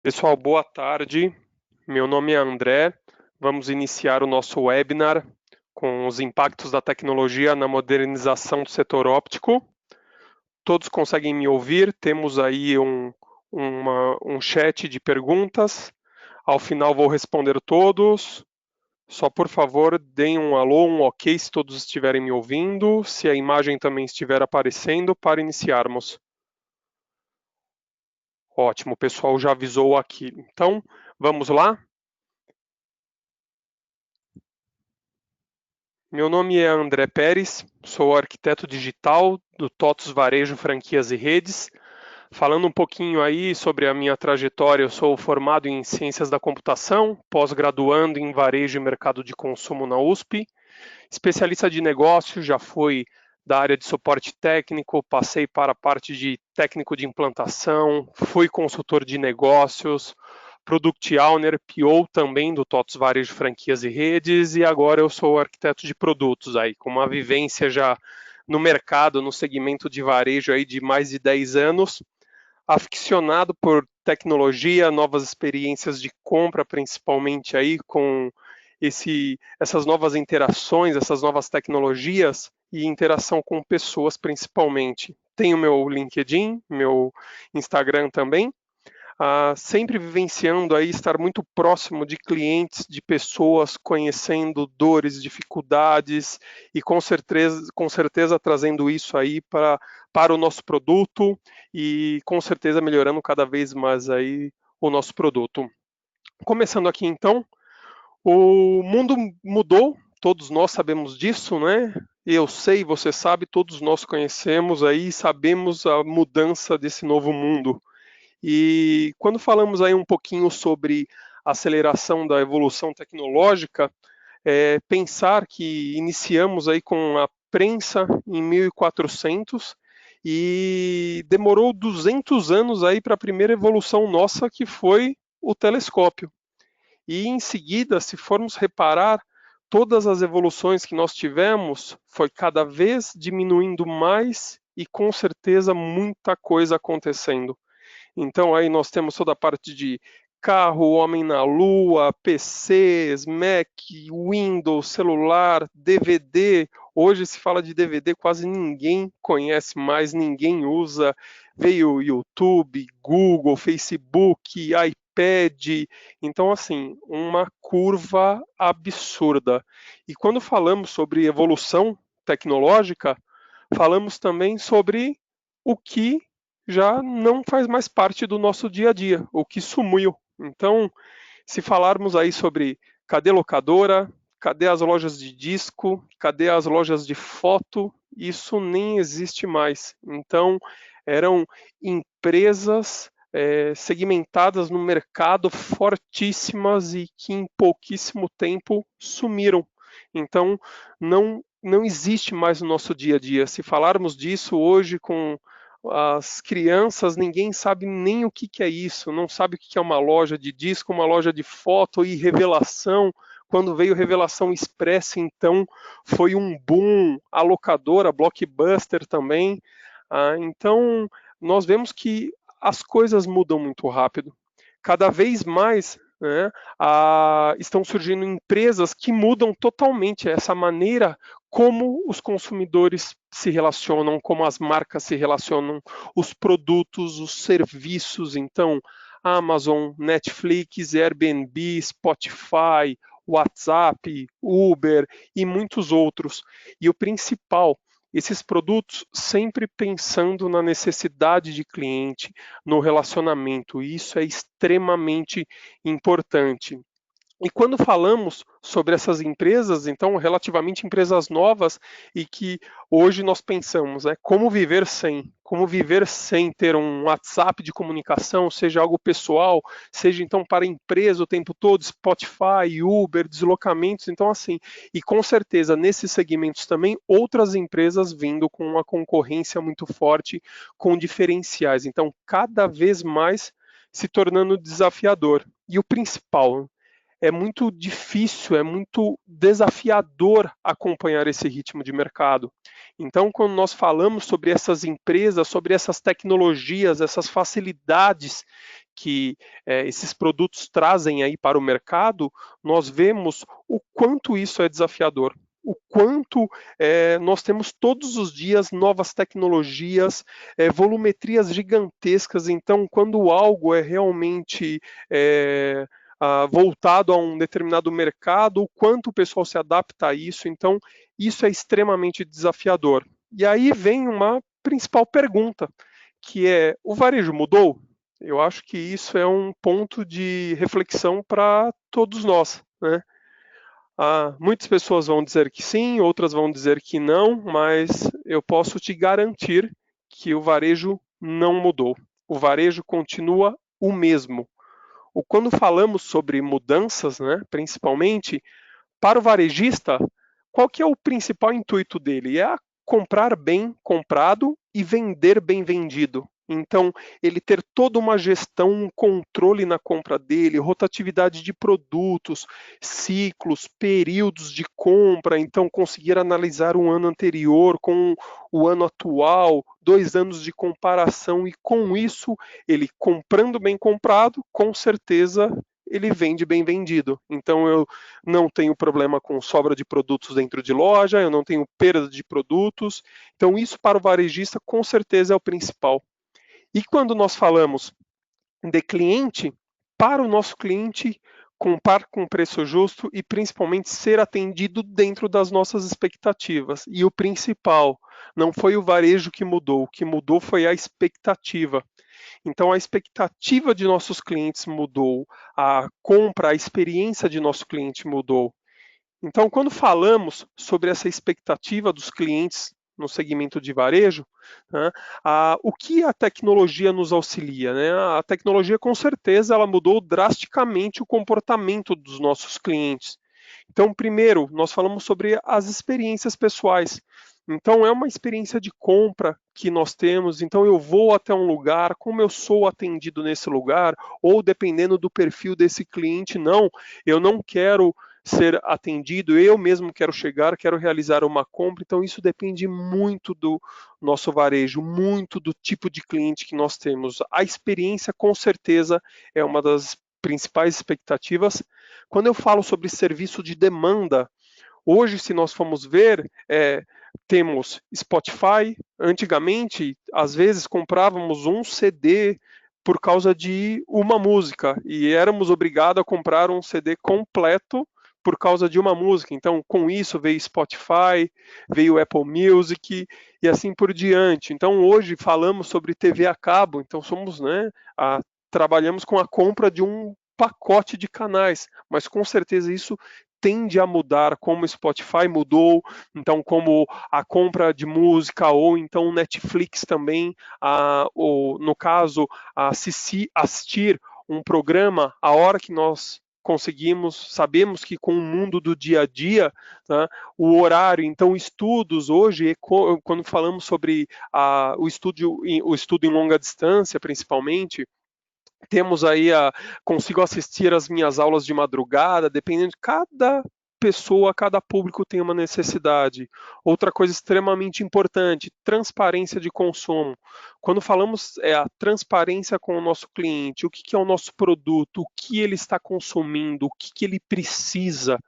Pessoal, boa tarde. Meu nome é André. Vamos iniciar o nosso webinar com os impactos da tecnologia na modernização do setor óptico. Todos conseguem me ouvir? Temos aí um chat de perguntas. Ao final vou responder todos. Só por favor, deem um alô, um ok se todos estiverem me ouvindo, se a imagem também estiver aparecendo para iniciarmos. Ótimo, o pessoal já avisou aqui. Então, vamos lá? Meu nome é André Pérez, sou arquiteto digital do TOTUS Varejo Franquias e Redes. Falando um pouquinho aí sobre a minha trajetória, eu sou formado em Ciências da Computação, pós-graduando em Varejo e Mercado de Consumo na USP, especialista de negócios, já fui da área de suporte técnico, passei para a parte de técnico de implantação, fui consultor de negócios, Product Owner, PO também do TOTUS Varejo Franquias e Redes, e agora eu sou arquiteto de produtos aí, com uma vivência já no mercado, no segmento de varejo aí de mais de 10 anos, aficionado por tecnologia, novas experiências de compra, principalmente aí com essas novas interações, essas novas tecnologias e interação com pessoas principalmente. Tenho meu LinkedIn, meu Instagram também, sempre vivenciando aí, estar muito próximo de clientes, de pessoas, conhecendo dores, dificuldades e com certeza trazendo isso aí para o nosso produto e com certeza melhorando cada vez mais aí o nosso produto. Começando aqui então, o mundo mudou, todos nós sabemos disso, né? Eu sei, você sabe, todos nós conhecemos aí, sabemos a mudança desse novo mundo. E quando falamos aí um pouquinho sobre aceleração da evolução tecnológica, pensar que iniciamos aí com a prensa em 1400 e demorou 200 anos aí para a primeira evolução nossa, que foi o telescópio. E em seguida, se formos reparar, todas as evoluções que nós tivemos foi cada vez diminuindo mais e com certeza muita coisa acontecendo. Então aí nós temos toda a parte de carro, homem na lua, PCs, Mac, Windows, celular, DVD. Hoje se fala de DVD, quase ninguém conhece mais, ninguém usa. Veio YouTube, Google, Facebook, iPad. Então, assim, uma curva absurda. E quando falamos sobre evolução tecnológica, falamos também sobre o que já não faz mais parte do nosso dia a dia, o que sumiu. Então, se falarmos aí sobre cadê locadora, cadê as lojas de disco, cadê as lojas de foto, isso nem existe mais. Então, eram empresas segmentadas no mercado, fortíssimas e que em pouquíssimo tempo sumiram. Então, não existe mais no nosso dia a dia. Se falarmos disso hoje com as crianças, ninguém sabe nem o que, que é isso, não sabe o que, que é uma loja de disco, uma loja de foto e revelação. Quando veio Revelação Express, então foi um boom, a locadora, Blockbuster também. Então, nós vemos que as coisas mudam muito rápido. Cada vez mais, né, estão surgindo empresas que mudam totalmente essa maneira como os consumidores se relacionam, como as marcas se relacionam, os produtos, os serviços. Então, Amazon, Netflix, Airbnb, Spotify, WhatsApp, Uber e muitos outros. E o principal, esses produtos sempre pensando na necessidade de cliente, no relacionamento. E isso é extremamente importante. E quando falamos sobre essas empresas, então, relativamente empresas novas e que hoje nós pensamos, como viver sem ter um WhatsApp de comunicação, seja algo pessoal, seja então para a empresa o tempo todo, Spotify, Uber, deslocamentos, então assim, e com certeza nesses segmentos também outras empresas vindo com uma concorrência muito forte, com diferenciais, então cada vez mais se tornando desafiador. E o principal, é muito difícil, é muito desafiador acompanhar esse ritmo de mercado. Então, quando nós falamos sobre essas empresas, sobre essas tecnologias, essas facilidades que esses produtos trazem aí para o mercado, nós vemos o quanto isso é desafiador. O quanto nós temos todos os dias novas tecnologias, volumetrias gigantescas. Então, quando algo é realmente voltado a um determinado mercado, o quanto o pessoal se adapta a isso. Então, isso é extremamente desafiador. E aí vem uma principal pergunta, que é: o varejo mudou? Eu acho que isso é um ponto de reflexão para todos nós, né? Muitas pessoas vão dizer que sim, outras vão dizer que não, mas eu posso te garantir que o varejo não mudou. O varejo continua o mesmo. Quando falamos sobre mudanças, né, principalmente, para o varejista, qual que é o principal intuito dele? É comprar bem comprado e vender bem vendido. Então, ele ter toda uma gestão, um controle na compra dele, rotatividade de produtos, ciclos, períodos de compra, então conseguir analisar o ano anterior com o ano atual, 2 anos de comparação, e com isso, ele comprando bem comprado, com certeza ele vende bem vendido. Então eu não tenho problema com sobra de produtos dentro de loja, eu não tenho perda de produtos. Então isso para o varejista com certeza é o principal. E quando nós falamos de cliente, para o nosso cliente comprar com preço justo e principalmente ser atendido dentro das nossas expectativas. E o principal, não foi o varejo que mudou, o que mudou foi a expectativa. Então, a expectativa de nossos clientes mudou, a compra, a experiência de nosso cliente mudou. Então, quando falamos sobre essa expectativa dos clientes no segmento de varejo, né, o que a tecnologia nos auxilia? Né? A tecnologia, com certeza, ela mudou drasticamente o comportamento dos nossos clientes. Então, primeiro, nós falamos sobre as experiências pessoais. Então, é uma experiência de compra que nós temos. Então, eu vou até um lugar, como eu sou atendido nesse lugar, ou dependendo do perfil desse cliente, não, eu não quero ser atendido, eu mesmo quero chegar, quero realizar uma compra. Então, isso depende muito do nosso varejo, muito do tipo de cliente que nós temos. A experiência, com certeza, é uma das principais expectativas. Quando eu falo sobre serviço de demanda, hoje, se nós formos ver, temos Spotify. Antigamente, às vezes comprávamos um CD por causa de uma música e éramos obrigados a comprar um CD completo por causa de uma música. Então, com isso veio Spotify, veio Apple Music e assim por diante. Então, hoje falamos sobre TV a cabo. Então, somos, né, trabalhamos com a compra de um pacote de canais, mas com certeza isso tende a mudar, como o Spotify mudou, então como a compra de música, ou então o Netflix também, ou, no caso, assistir um programa a hora que nós conseguimos, sabemos que com o mundo do dia a dia, né, o horário, então estudos hoje, quando falamos sobre o estudo em longa distância, principalmente, temos aí consigo assistir as minhas aulas de madrugada, dependendo de cada pessoa, cada público tem uma necessidade. Outra coisa extremamente importante, transparência de consumo. Quando falamos a transparência com o nosso cliente, o que é o nosso produto, o que ele está consumindo, o que ele precisa,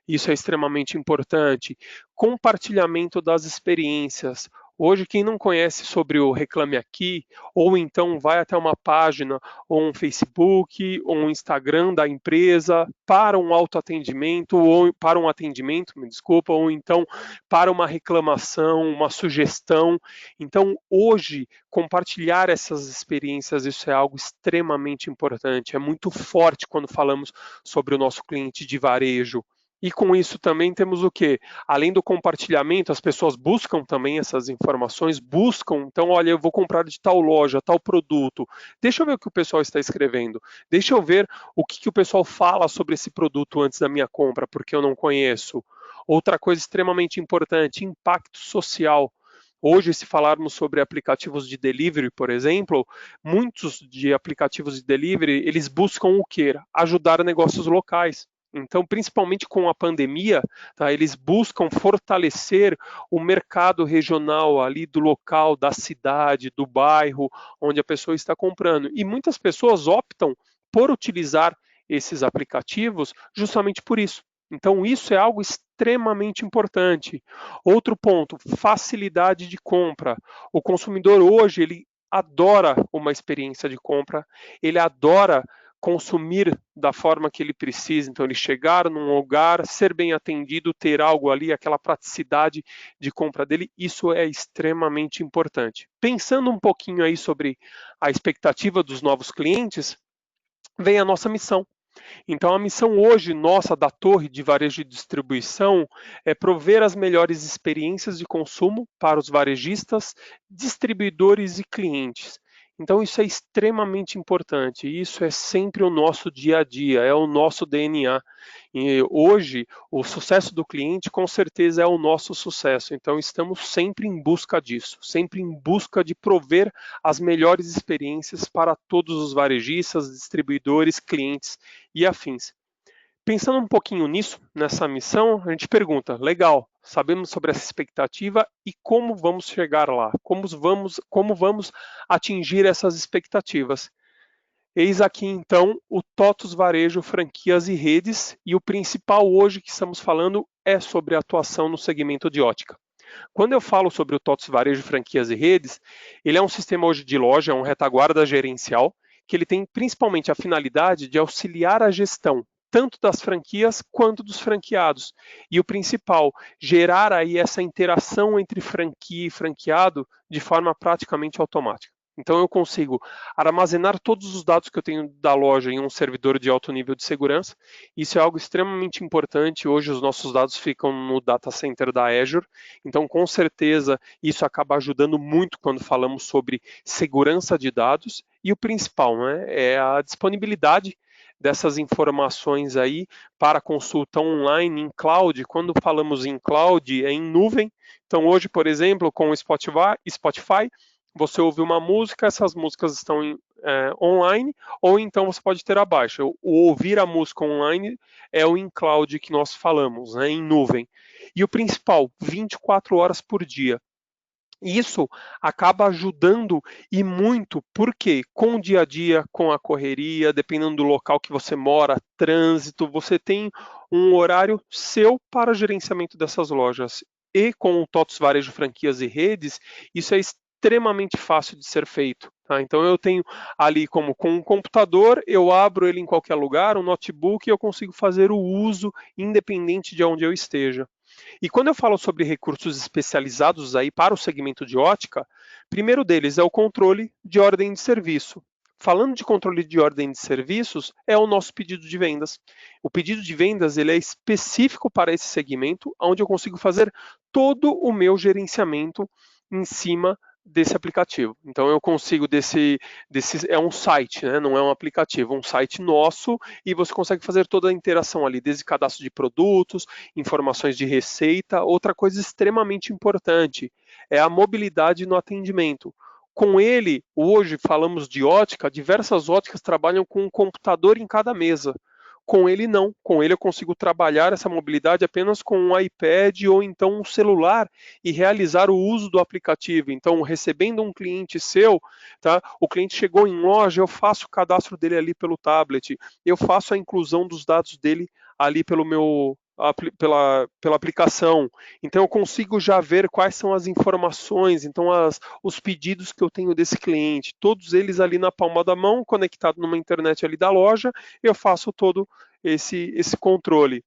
isso é extremamente importante. Compartilhamento das experiências. Hoje, quem não conhece sobre o Reclame Aqui, ou então vai até uma página, ou um Facebook, ou um Instagram da empresa para um autoatendimento, ou para um atendimento, me desculpa, ou então para uma reclamação, uma sugestão. Então, hoje, compartilhar essas experiências, isso é algo extremamente importante, é muito forte quando falamos sobre o nosso cliente de varejo. E com isso também temos o quê? Além do compartilhamento, as pessoas buscam também essas informações, buscam, então, olha, eu vou comprar de tal loja, tal produto, deixa eu ver o que o pessoal está escrevendo, deixa eu ver o que o pessoal fala sobre esse produto antes da minha compra, porque eu não conheço. Outra coisa extremamente importante, impacto social. Hoje, se falarmos sobre aplicativos de delivery, por exemplo, muitos de aplicativos de delivery, eles buscam o quê? Ajudar negócios locais. Então, principalmente com a pandemia, tá, eles buscam fortalecer o mercado regional ali do local, da cidade, do bairro onde a pessoa está comprando. E muitas pessoas optam por utilizar esses aplicativos justamente por isso. Então, isso é algo extremamente importante. Outro ponto, facilidade de compra. O consumidor hoje, ele adora uma experiência de compra, ele adora consumir da forma que ele precisa, então ele chegar num lugar, ser bem atendido, ter algo ali, aquela praticidade de compra dele, isso é extremamente importante. Pensando um pouquinho aí sobre a expectativa dos novos clientes, vem a nossa missão. Então, a missão hoje nossa da Torre de Varejo e Distribuição é prover as melhores experiências de consumo para os varejistas, distribuidores e clientes. Então, isso é extremamente importante. Isso é sempre o nosso dia a dia, é o nosso DNA. E hoje, o sucesso do cliente, com certeza, é o nosso sucesso. Então, estamos sempre em busca disso, sempre em busca de prover as melhores experiências para todos os varejistas, distribuidores, clientes e afins. Pensando um pouquinho nisso, nessa missão, a gente pergunta: legal, sabemos sobre essa expectativa e como vamos chegar lá? Como vamos atingir essas expectativas? Eis aqui então o TOTVS Varejo, Franquias e Redes, e o principal hoje que estamos falando é sobre a atuação no segmento de ótica. Quando eu falo sobre o TOTVS Varejo, Franquias e Redes, ele é um sistema hoje de loja, é um retaguarda gerencial, que ele tem principalmente a finalidade de auxiliar a gestão tanto das franquias quanto dos franqueados. E o principal, gerar aí essa interação entre franquia e franqueado de forma praticamente automática. Então eu consigo armazenar todos os dados que eu tenho da loja em um servidor de alto nível de segurança. Isso é algo extremamente importante. Hoje os nossos dados ficam no data center da Azure. Então, com certeza, isso acaba ajudando muito quando falamos sobre segurança de dados. E o principal, né, é a disponibilidade dessas informações aí para consulta online em cloud. Quando falamos em cloud, é em nuvem. Então, hoje, por exemplo, com o Spotify, você ouve uma música, essas músicas estão online, ou então você pode ter abaixo. O ouvir a música online é o in cloud que nós falamos, né, em nuvem. E o principal, 24 horas por dia. Isso acaba ajudando e muito, porque com o dia a dia, com a correria, dependendo do local que você mora, trânsito, você tem um horário seu para gerenciamento dessas lojas. E com o TOTVS Varejo Franquias e Redes, isso é extremamente fácil de ser feito. Tá? Então eu tenho ali como com um computador, eu abro ele em qualquer lugar, um notebook, e eu consigo fazer o uso independente de onde eu esteja. E quando eu falo sobre recursos especializados aí para o segmento de ótica, primeiro deles é o controle de ordem de serviço. Falando de controle de ordem de serviços, é o nosso pedido de vendas. O pedido de vendas ele é específico para esse segmento, onde eu consigo fazer todo o meu gerenciamento em cima desse aplicativo. Então eu consigo desse é um site, né? Não é um aplicativo, é um site nosso e você consegue fazer toda a interação ali, desde cadastro de produtos, informações de receita. Outra coisa extremamente importante é a mobilidade no atendimento. Com ele, hoje falamos de ótica, diversas óticas trabalham com um computador em cada mesa. Com ele não, com ele eu consigo trabalhar essa mobilidade apenas com um iPad ou então um celular e realizar o uso do aplicativo. Então, recebendo um cliente seu, tá? O cliente chegou em loja, eu faço o cadastro dele ali pelo tablet, eu faço a inclusão dos dados dele ali pela aplicação. Então eu consigo já ver quais são as informações, então os pedidos que eu tenho desse cliente, todos eles ali na palma da mão, conectado numa internet ali da loja, eu faço todo esse controle.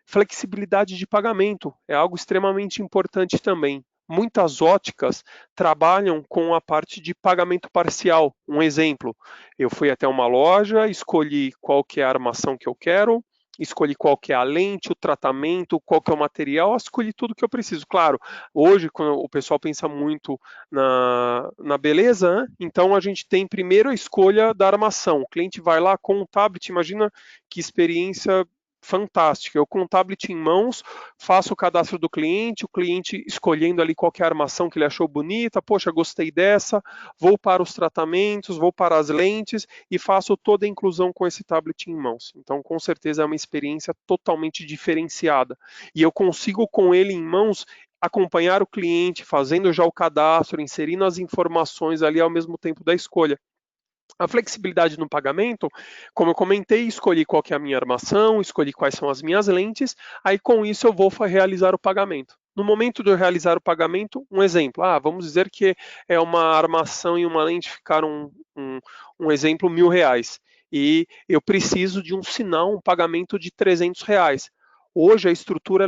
Flexibilidade de pagamento é algo extremamente importante também. Muitas óticas trabalham com a parte de pagamento parcial. Um exemplo, eu fui até uma loja, escolhi qual que é a armação que eu quero, escolhi qual que é a lente, o tratamento, qual que é o material, escolhi tudo que eu preciso. Claro, hoje quando o pessoal pensa muito na beleza, né? Então a gente tem primeiro a escolha da armação. O cliente vai lá com um tablet, imagina que experiência fantástica. Eu com o tablet em mãos, faço o cadastro do cliente, o cliente escolhendo ali qual que é a armação que ele achou bonita, poxa, gostei dessa, vou para os tratamentos, vou para as lentes e faço toda a inclusão com esse tablet em mãos. Então, com certeza é uma experiência totalmente diferenciada. E eu consigo com ele em mãos acompanhar o cliente, fazendo já o cadastro, inserindo as informações ali ao mesmo tempo da escolha. A flexibilidade no pagamento, como eu comentei, escolhi qual que é a minha armação, escolhi quais são as minhas lentes, aí com isso eu vou realizar o pagamento. No momento de eu realizar o pagamento, um exemplo, vamos dizer que é uma armação e uma lente ficaram um exemplo R$ 1.000 e eu preciso de um sinal, um pagamento de R$ 300. Hoje a estrutura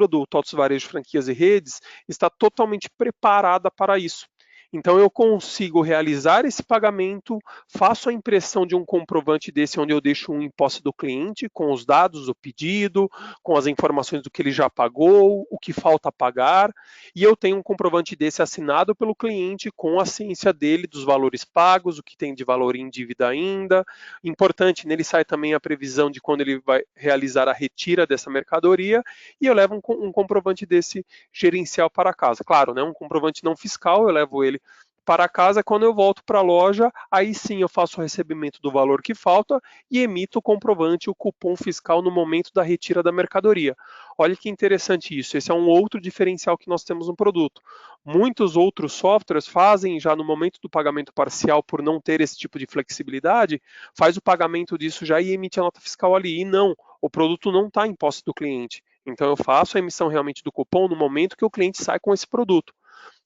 do TOTVS Varejo Franquias e Redes está totalmente preparada para isso. Então eu consigo realizar esse pagamento, faço a impressão de um comprovante desse onde eu deixo um em posse do cliente, com os dados do pedido, com as informações do que ele já pagou, o que falta pagar, e eu tenho um comprovante desse assinado pelo cliente com a ciência dele dos valores pagos, o que tem de valor em dívida ainda. Importante, nele sai também a previsão de quando ele vai realizar a retira dessa mercadoria, e eu levo um comprovante desse gerencial para casa. Claro, né, um comprovante não fiscal, eu levo ele para casa. Quando eu volto para a loja, aí sim eu faço o recebimento do valor que falta e emito o comprovante, o cupom fiscal no momento da retira da mercadoria. Olha que interessante isso, esse é um outro diferencial que nós temos no produto. Muitos outros softwares fazem já no momento do pagamento parcial, por não ter esse tipo de flexibilidade, faz o pagamento disso já e emite a nota fiscal ali. E não, o produto não está em posse do cliente. Então eu faço a emissão realmente do cupom no momento que o cliente sai com esse produto.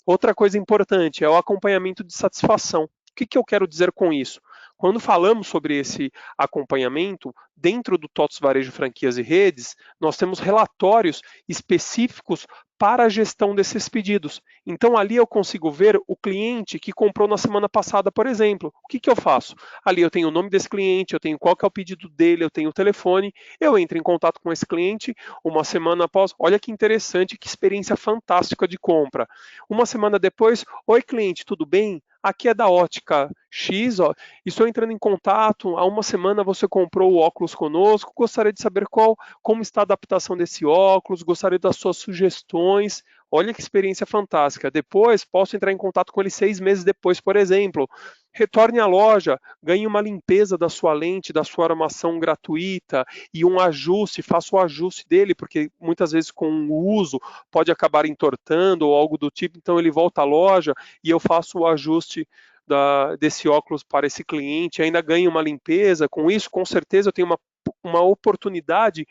Outra coisa importante é o acompanhamento de satisfação. O que eu quero dizer com isso? Quando falamos sobre esse acompanhamento, dentro do TOTVS Varejo Franquias e Redes, nós temos relatórios específicos para a gestão desses pedidos. Então, ali eu consigo ver o cliente que comprou na semana passada, por exemplo. O que eu faço? Ali eu tenho o nome desse cliente, eu tenho qual que é o pedido dele, eu tenho o telefone, eu entro em contato com esse cliente uma semana após. Olha que interessante, que experiência fantástica de compra. Uma semana depois, oi cliente, tudo bem? Aqui é da ótica X, ó, estou entrando em contato, há uma semana você comprou o óculos conosco, gostaria de saber como está a adaptação desse óculos, gostaria das suas sugestões. Olha que experiência fantástica. Depois, posso entrar em contato com ele 6 meses depois, por exemplo. Retorne à loja, ganhe uma limpeza da sua lente, da sua armação gratuita e um ajuste, faça o ajuste dele, porque muitas vezes com o uso pode acabar entortando ou algo do tipo, então ele volta à loja e eu faço o ajuste desse óculos para esse cliente, ainda ganho uma limpeza. Com isso, com certeza, eu tenho uma oportunidade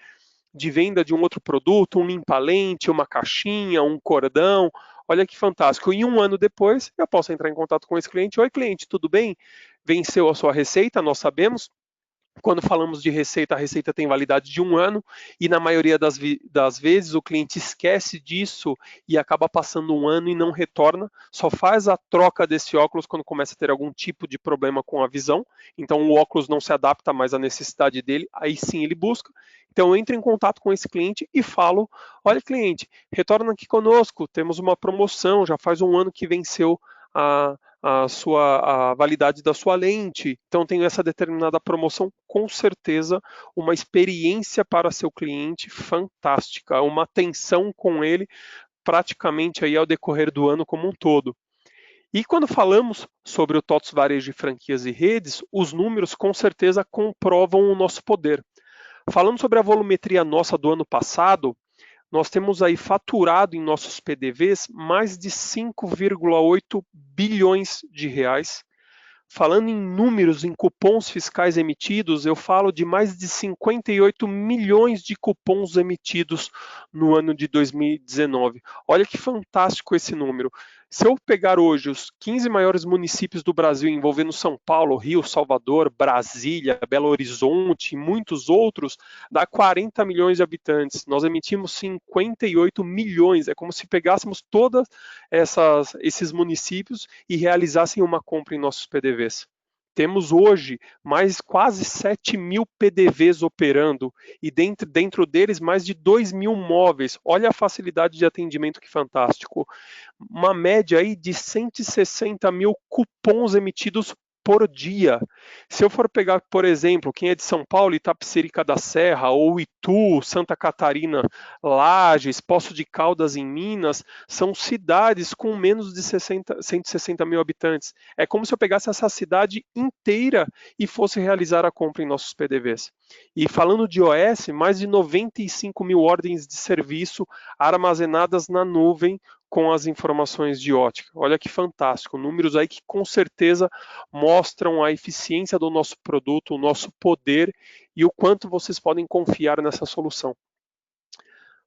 de venda de um outro produto, um limpa-lente, uma caixinha, um cordão. Olha que fantástico. E um ano depois, eu posso entrar em contato com esse cliente. Oi, cliente, tudo bem? Venceu a sua receita, nós sabemos. Quando falamos de receita, a receita tem validade de um ano e na maioria das vezes o cliente esquece disso e acaba passando um ano e não retorna, só faz a troca desse óculos quando começa a ter algum tipo de problema com a visão, então o óculos não se adapta mais à necessidade dele, aí sim ele busca. Então eu entro em contato com esse cliente e falo, olha cliente, retorna aqui conosco, temos uma promoção, já faz um ano que venceu a validade da sua lente. Então, tem essa determinada promoção, com certeza, uma experiência para seu cliente fantástica, uma atenção com ele praticamente aí ao decorrer do ano como um todo. E quando falamos sobre o TOTVS Varejo de Franquias e Redes, os números com certeza comprovam o nosso poder. Falando sobre a volumetria nossa do ano passado, nós temos aí faturado em nossos PDVs mais de 5,8 bilhões de reais. Falando em números, em cupons fiscais emitidos, eu falo de mais de 58 milhões de cupons emitidos no ano de 2019. Olha que fantástico esse número. Se eu pegar hoje os 15 maiores municípios do Brasil, envolvendo São Paulo, Rio, Salvador, Brasília, Belo Horizonte e muitos outros, dá 40 milhões de habitantes. Nós emitimos 58 milhões. É como se pegássemos todos esses municípios e realizassem uma compra em nossos PDVs. Temos hoje mais quase 7 mil PDVs operando e dentro deles mais de 2 mil móveis. Olha a facilidade de atendimento, que fantástico. Uma média aí de 160 mil cupons emitidos por dia. Se eu for pegar, por exemplo, quem é de São Paulo, Itapecerica da Serra, ou Itu, Santa Catarina, Lages, Poços de Caldas em Minas, são cidades com menos de 160 mil habitantes. É como se eu pegasse essa cidade inteira e fosse realizar a compra em nossos PDVs. E falando de OS, mais de 95 mil ordens de serviço armazenadas na nuvem com as informações de ótica. Olha que fantástico, números aí que com certeza mostram a eficiência do nosso produto, o nosso poder e o quanto vocês podem confiar nessa solução.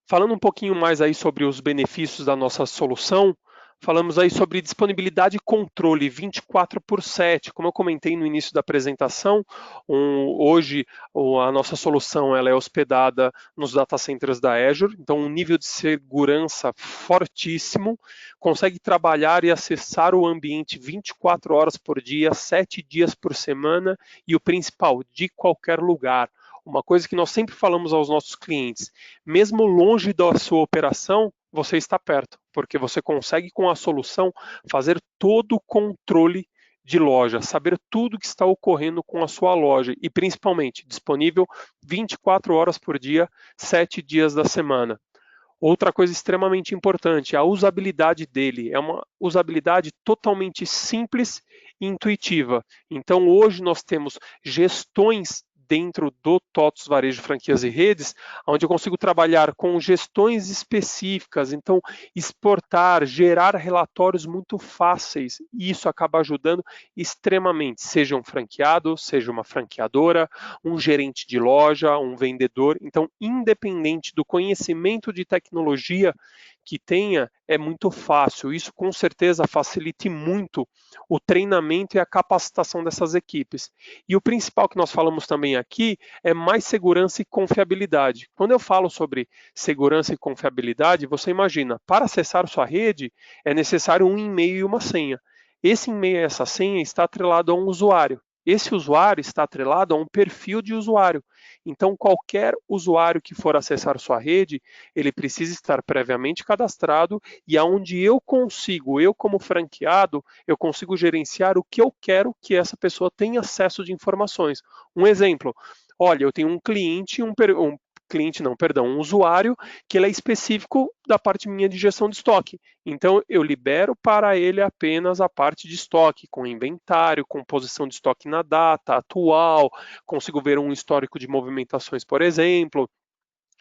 Falando um pouquinho mais aí sobre os benefícios da nossa solução, falamos aí sobre disponibilidade e controle 24/7. Como eu comentei no início da apresentação, hoje a nossa solução ela é hospedada nos data centers da Azure, então um nível de segurança fortíssimo, consegue trabalhar e acessar o ambiente 24 horas por dia, 7 dias por semana e o principal, de qualquer lugar. Uma coisa que nós sempre falamos aos nossos clientes, mesmo longe da sua operação, você está perto, porque você consegue com a solução fazer todo o controle de loja, saber tudo que está ocorrendo com a sua loja e principalmente disponível 24 horas por dia, 7 dias da semana. Outra coisa extremamente importante, a usabilidade dele. É uma usabilidade totalmente simples e intuitiva. Então, hoje nós temos gestões dentro do TOTVS Varejo Franquias e Redes, onde eu consigo trabalhar com gestões específicas, então exportar, gerar relatórios muito fáceis, e isso acaba ajudando extremamente, seja um franqueado, seja uma franqueadora, um gerente de loja, um vendedor, então independente do conhecimento de tecnologia que tenha, é muito fácil, isso com certeza facilite muito o treinamento e a capacitação dessas equipes. E o principal que nós falamos também aqui é mais segurança e confiabilidade. Quando eu falo sobre segurança e confiabilidade, você imagina, para acessar sua rede é necessário um e-mail e uma senha. Esse e-mail e essa senha está atrelado a um usuário. Esse usuário está atrelado a um perfil de usuário. Então, qualquer usuário que for acessar sua rede, ele precisa estar previamente cadastrado e aonde eu consigo, eu como franqueado, eu consigo gerenciar o que eu quero que essa pessoa tenha acesso de informações. Um exemplo, olha, eu tenho um cliente, um usuário que ele é específico da parte minha de gestão de estoque. Então eu libero para ele apenas a parte de estoque, com inventário, com posição de estoque na data atual, consigo ver um histórico de movimentações, por exemplo.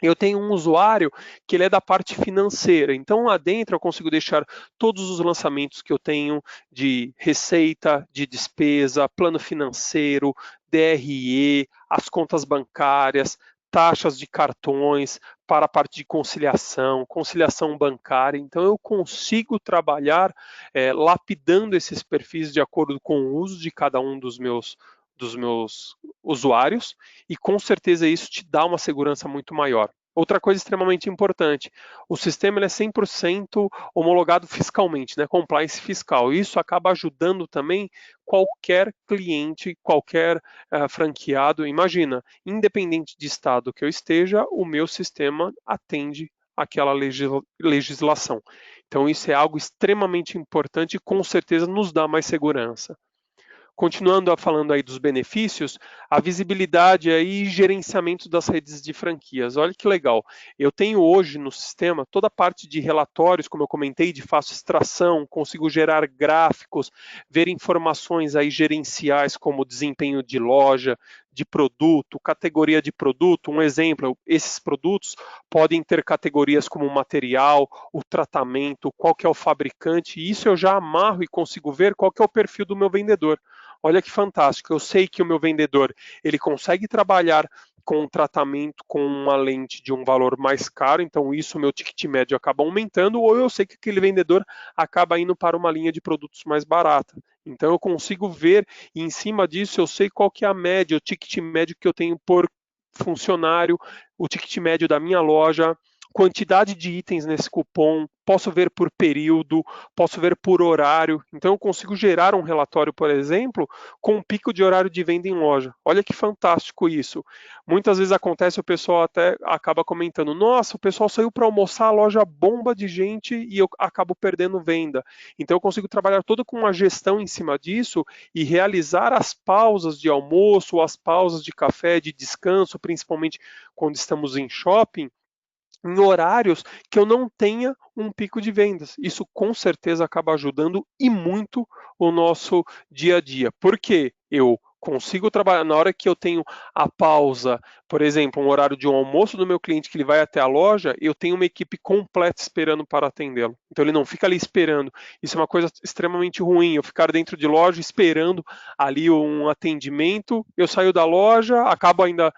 Eu tenho um usuário que ele é da parte financeira, então lá dentro eu consigo deixar todos os lançamentos que eu tenho de receita, de despesa, plano financeiro, DRE, as contas bancárias, taxas de cartões, para a parte de conciliação, conciliação bancária. Então eu consigo trabalhar lapidando esses perfis de acordo com o uso de cada um dos meus usuários e com certeza isso te dá uma segurança muito maior. Outra coisa extremamente importante, o sistema ele é 100% homologado fiscalmente, né, compliance fiscal. Isso acaba ajudando também qualquer cliente, qualquer franqueado. Imagina, independente de estado que eu esteja, o meu sistema atende aquela legislação. Então isso é algo extremamente importante e com certeza nos dá mais segurança. Continuando falando aí dos benefícios, a visibilidade aí e gerenciamento das redes de franquias. Olha que legal. Eu tenho hoje no sistema toda a parte de relatórios, como eu comentei, de fácil extração, consigo gerar gráficos, ver informações aí gerenciais como desempenho de loja, de produto, categoria de produto. Um exemplo, esses produtos podem ter categorias como o material, o tratamento, qual que é o fabricante, e isso eu já amarro e consigo ver qual que é o perfil do meu vendedor. Olha que fantástico, eu sei que o meu vendedor ele consegue trabalhar com um tratamento com uma lente de um valor mais caro, então isso o meu ticket médio acaba aumentando, ou eu sei que aquele vendedor acaba indo para uma linha de produtos mais barata. Então eu consigo ver e em cima disso eu sei qual que é a média, o ticket médio que eu tenho por funcionário, o ticket médio da minha loja, quantidade de itens nesse cupom, posso ver por período, posso ver por horário. Então eu consigo gerar um relatório, por exemplo, com um pico de horário de venda em loja. Olha que fantástico isso. Muitas vezes acontece, o pessoal até acaba comentando: nossa, o pessoal saiu para almoçar, a loja bomba de gente e eu acabo perdendo venda. Então eu consigo trabalhar todo com uma gestão em cima disso e realizar as pausas de almoço, as pausas de café, de descanso, principalmente quando estamos em shopping, em horários que eu não tenha um pico de vendas. Isso com certeza acaba ajudando e muito o nosso dia a dia. Porque eu consigo trabalhar na hora que eu tenho a pausa, por exemplo, um horário de um almoço do meu cliente que ele vai até a loja, eu tenho uma equipe completa esperando para atendê-lo. Então ele não fica ali esperando. Isso é uma coisa extremamente ruim, eu ficar dentro de loja esperando ali um atendimento, eu saio da loja, acabo ainda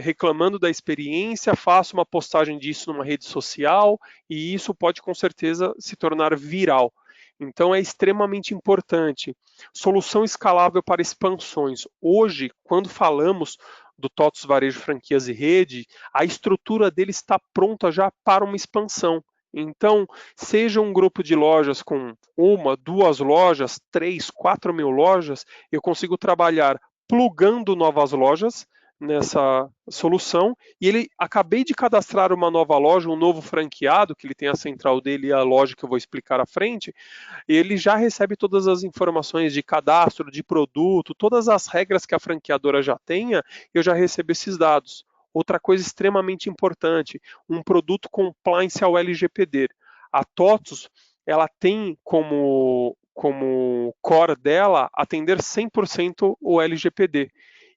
reclamando da experiência, faço uma postagem disso numa rede social e isso pode com certeza se tornar viral. Então é extremamente importante. Solução escalável para expansões. Hoje, quando falamos do TOTVS Varejo Franquias e Rede, a estrutura dele está pronta já para uma expansão. Então, seja um grupo de lojas com uma, duas lojas, 3, 4 mil lojas, eu consigo trabalhar plugando novas lojas nessa solução e ele acabei de cadastrar uma nova loja, um novo franqueado, que ele tem a central dele e a loja que eu vou explicar à frente, ele já recebe todas as informações de cadastro, de produto, todas as regras que a franqueadora já tenha, eu já recebo esses dados. Outra coisa extremamente importante, um produto compliance ao LGPD. A TOTVS, ela tem como core dela atender 100% o LGPD.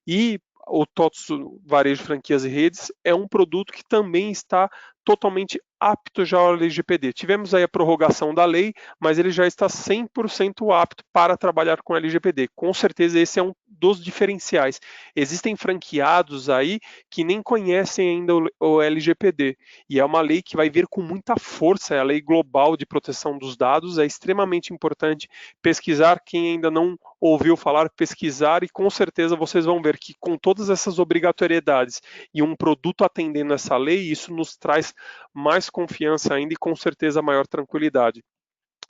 E o TOTVS Varejo, Franquias e Redes é um produto que também está totalmente apto já ao LGPD. Tivemos aí a prorrogação da lei, mas ele já está 100% apto para trabalhar com LGPD. Com certeza esse é um dos diferenciais. Existem franqueados aí que nem conhecem ainda o LGPD, e é uma lei que vai vir com muita força, é a lei global de proteção dos dados, é extremamente importante pesquisar. Quem ainda não ouviu falar, pesquisar, e com certeza vocês vão ver que com todas essas obrigatoriedades e um produto atendendo essa lei, isso nos traz mais confiança ainda e com certeza maior tranquilidade.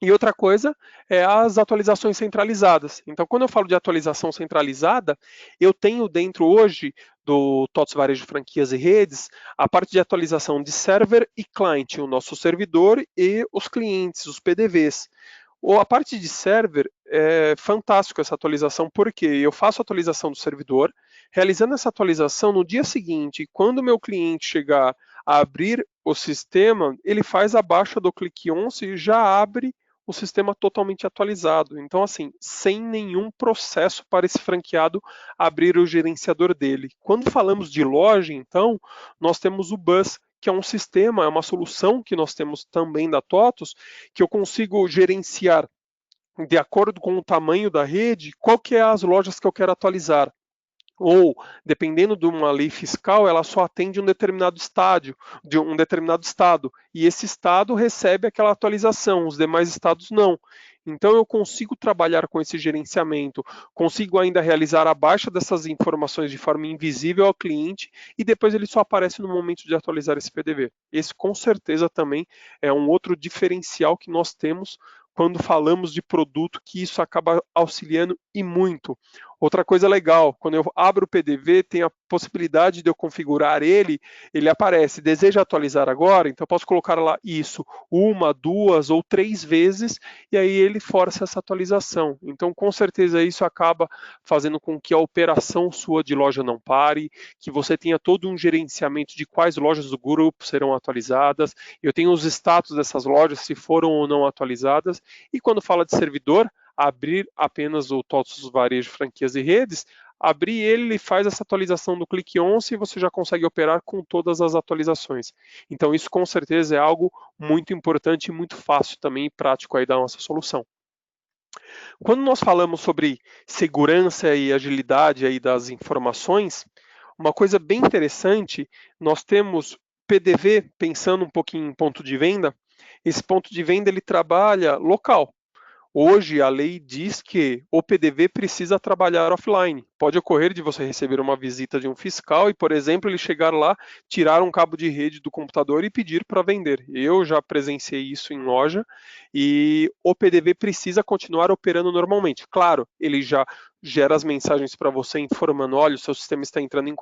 E outra coisa é as atualizações centralizadas. Então, quando eu falo de atualização centralizada, eu tenho dentro hoje do TOTVS Varejo Franquias e Redes a parte de atualização de server e client, o nosso servidor e os clientes, os PDVs. A parte de server é fantástico essa atualização, porque eu faço a atualização do servidor, realizando essa atualização no dia seguinte, quando o meu cliente chegar a abrir o sistema, ele faz a baixa do Click Once e já abre o sistema totalmente atualizado. Então, assim, sem nenhum processo para esse franqueado abrir o gerenciador dele. Quando falamos de loja, então, nós temos o Bus, que é um sistema, é uma solução que nós temos também da TOTVS, que eu consigo gerenciar de acordo com o tamanho da rede, qual que é as lojas que eu quero atualizar. Ou, dependendo de uma lei fiscal, ela só atende um determinado estádio, de um determinado estado, e esse estado recebe aquela atualização, os demais estados não. Então eu consigo trabalhar com esse gerenciamento, consigo ainda realizar a baixa dessas informações de forma invisível ao cliente e depois ele só aparece no momento de atualizar esse PDV. Esse com certeza também é um outro diferencial que nós temos quando falamos de produto, que isso acaba auxiliando e muito. Outra coisa legal, quando eu abro o PDV, tem a possibilidade de eu configurar ele, ele aparece, deseja atualizar agora? Então eu posso colocar lá isso uma, duas ou três vezes, e aí ele força essa atualização. Então com certeza isso acaba fazendo com que a operação sua de loja não pare, que você tenha todo um gerenciamento de quais lojas do grupo serão atualizadas, eu tenho os status dessas lojas, se foram ou não atualizadas, e quando fala de servidor, abrir apenas o TOTVS Varejo Franquias e Redes, abrir ele faz essa atualização do Click Once e você já consegue operar com todas as atualizações. Então isso com certeza é algo muito importante e muito fácil também e prático aí da nossa solução. Quando nós falamos sobre segurança e agilidade aí das informações, uma coisa bem interessante, nós temos PDV, pensando um pouquinho em ponto de venda, esse ponto de venda ele trabalha local. Hoje, a lei diz que o PDV precisa trabalhar offline. Pode ocorrer de você receber uma visita de um fiscal e, por exemplo, ele chegar lá, tirar um cabo de rede do computador e pedir para vender. Eu já presenciei isso em loja e o PDV precisa continuar operando normalmente. Claro, ele já gera as mensagens para você informando, olha, o seu sistema está entrando em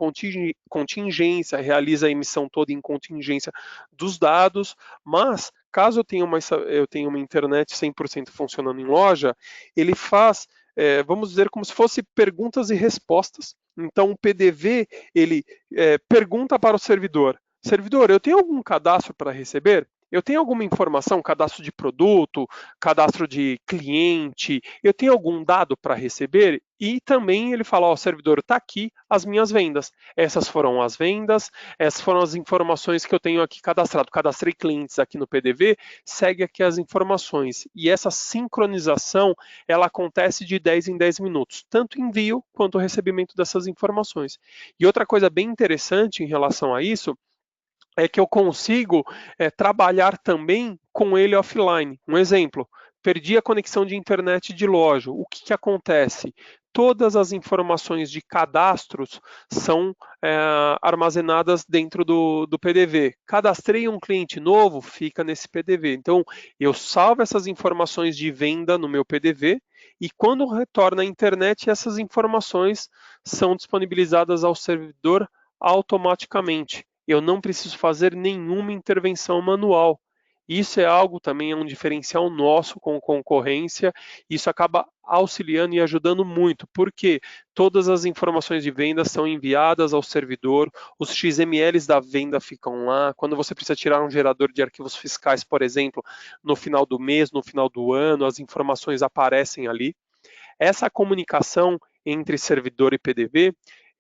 contingência, realiza a emissão toda em contingência dos dados, mas caso eu tenha uma internet 100% funcionando em loja, ele faz, vamos dizer, como se fosse perguntas e respostas. Então, o PDV, ele pergunta para o servidor, servidor, eu tenho algum cadastro para receber? Eu tenho alguma informação, cadastro de produto, cadastro de cliente, eu tenho algum dado para receber? E também ele fala, ó, servidor, está aqui as minhas vendas. Essas foram as vendas, essas foram as informações que eu tenho aqui cadastrado. Cadastrei clientes aqui no PDV, segue aqui as informações. E essa sincronização, ela acontece de 10 em 10 minutos, tanto envio quanto o recebimento dessas informações. E outra coisa bem interessante em relação a isso, é que eu consigo trabalhar também com ele offline. Um exemplo, perdi a conexão de internet de loja. O que acontece? Todas as informações de cadastros são armazenadas dentro do PDV. Cadastrei um cliente novo, fica nesse PDV. Então, eu salvo essas informações de venda no meu PDV e quando retorna à internet, essas informações são disponibilizadas ao servidor automaticamente. Eu não preciso fazer nenhuma intervenção manual. Isso é algo também, é um diferencial nosso com concorrência, isso acaba auxiliando e ajudando muito, porque todas as informações de venda são enviadas ao servidor, os XMLs da venda ficam lá, quando você precisa tirar um gerador de arquivos fiscais, por exemplo, no final do mês, no final do ano, as informações aparecem ali. Essa comunicação entre servidor e PDV,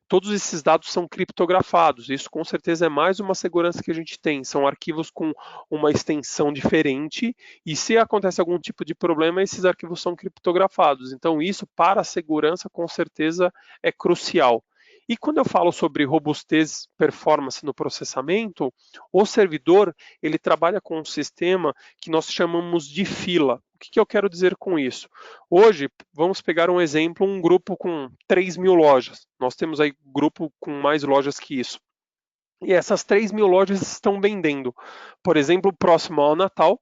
todos esses dados são criptografados. Isso com certeza é mais uma segurança que a gente tem. São arquivos com uma extensão diferente e se acontece algum tipo de problema, esses arquivos são criptografados. Então isso para a segurança com certeza é crucial. E quando eu falo sobre robustez, performance no processamento, o servidor ele trabalha com um sistema que nós chamamos de fila. O que eu quero dizer com isso? Hoje, vamos pegar um exemplo, um grupo com 3.000 lojas. Nós temos aí grupo com mais lojas que isso. E essas 3.000 lojas estão vendendo, por exemplo, próximo ao Natal,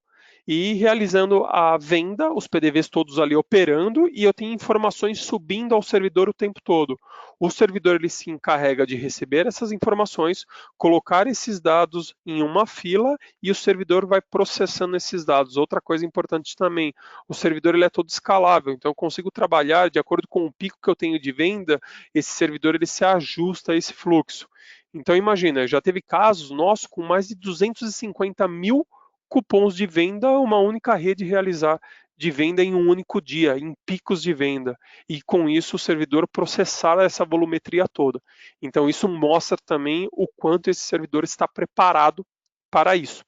e realizando a venda, os PDVs todos ali operando, e eu tenho informações subindo ao servidor o tempo todo. O servidor ele se encarrega de receber essas informações, colocar esses dados em uma fila e o servidor vai processando esses dados. Outra coisa importante também, o servidor ele é todo escalável, então eu consigo trabalhar de acordo com o pico que eu tenho de venda, esse servidor ele se ajusta a esse fluxo. Então imagina, já teve casos nossos com mais de 250 mil cupons de venda, uma única rede realizar de venda em um único dia, em picos de venda, e com isso o servidor processar essa volumetria toda. Então isso mostra também o quanto esse servidor está preparado para isso.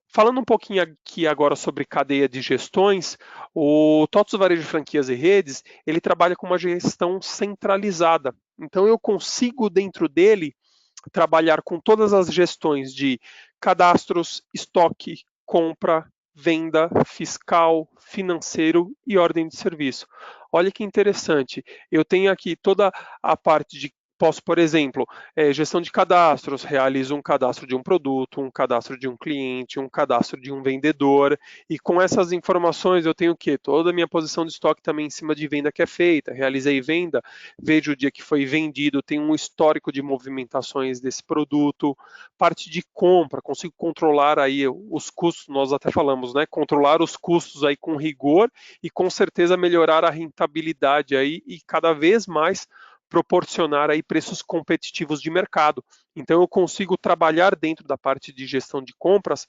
Falando um pouquinho aqui agora sobre cadeia de gestões, o TOTVS Varejo Franquias e Redes, ele trabalha com uma gestão centralizada. Então eu consigo dentro dele trabalhar com todas as gestões de cadastros, estoque, compra, venda, fiscal, financeiro e ordem de serviço. Olha que interessante, eu tenho aqui toda a parte de posso, por exemplo, gestão de cadastros, realizo um cadastro de um produto, um cadastro de um cliente, um cadastro de um vendedor, e com essas informações eu tenho o quê? Toda a minha posição de estoque também em cima de venda que é feita, realizei venda, vejo o dia que foi vendido, tenho um histórico de movimentações desse produto, parte de compra, consigo controlar aí os custos, nós até falamos, né? Controlar os custos aí com rigor e com certeza melhorar a rentabilidade aí e cada vez mais proporcionar aí preços competitivos de mercado. Então eu consigo trabalhar dentro da parte de gestão de compras.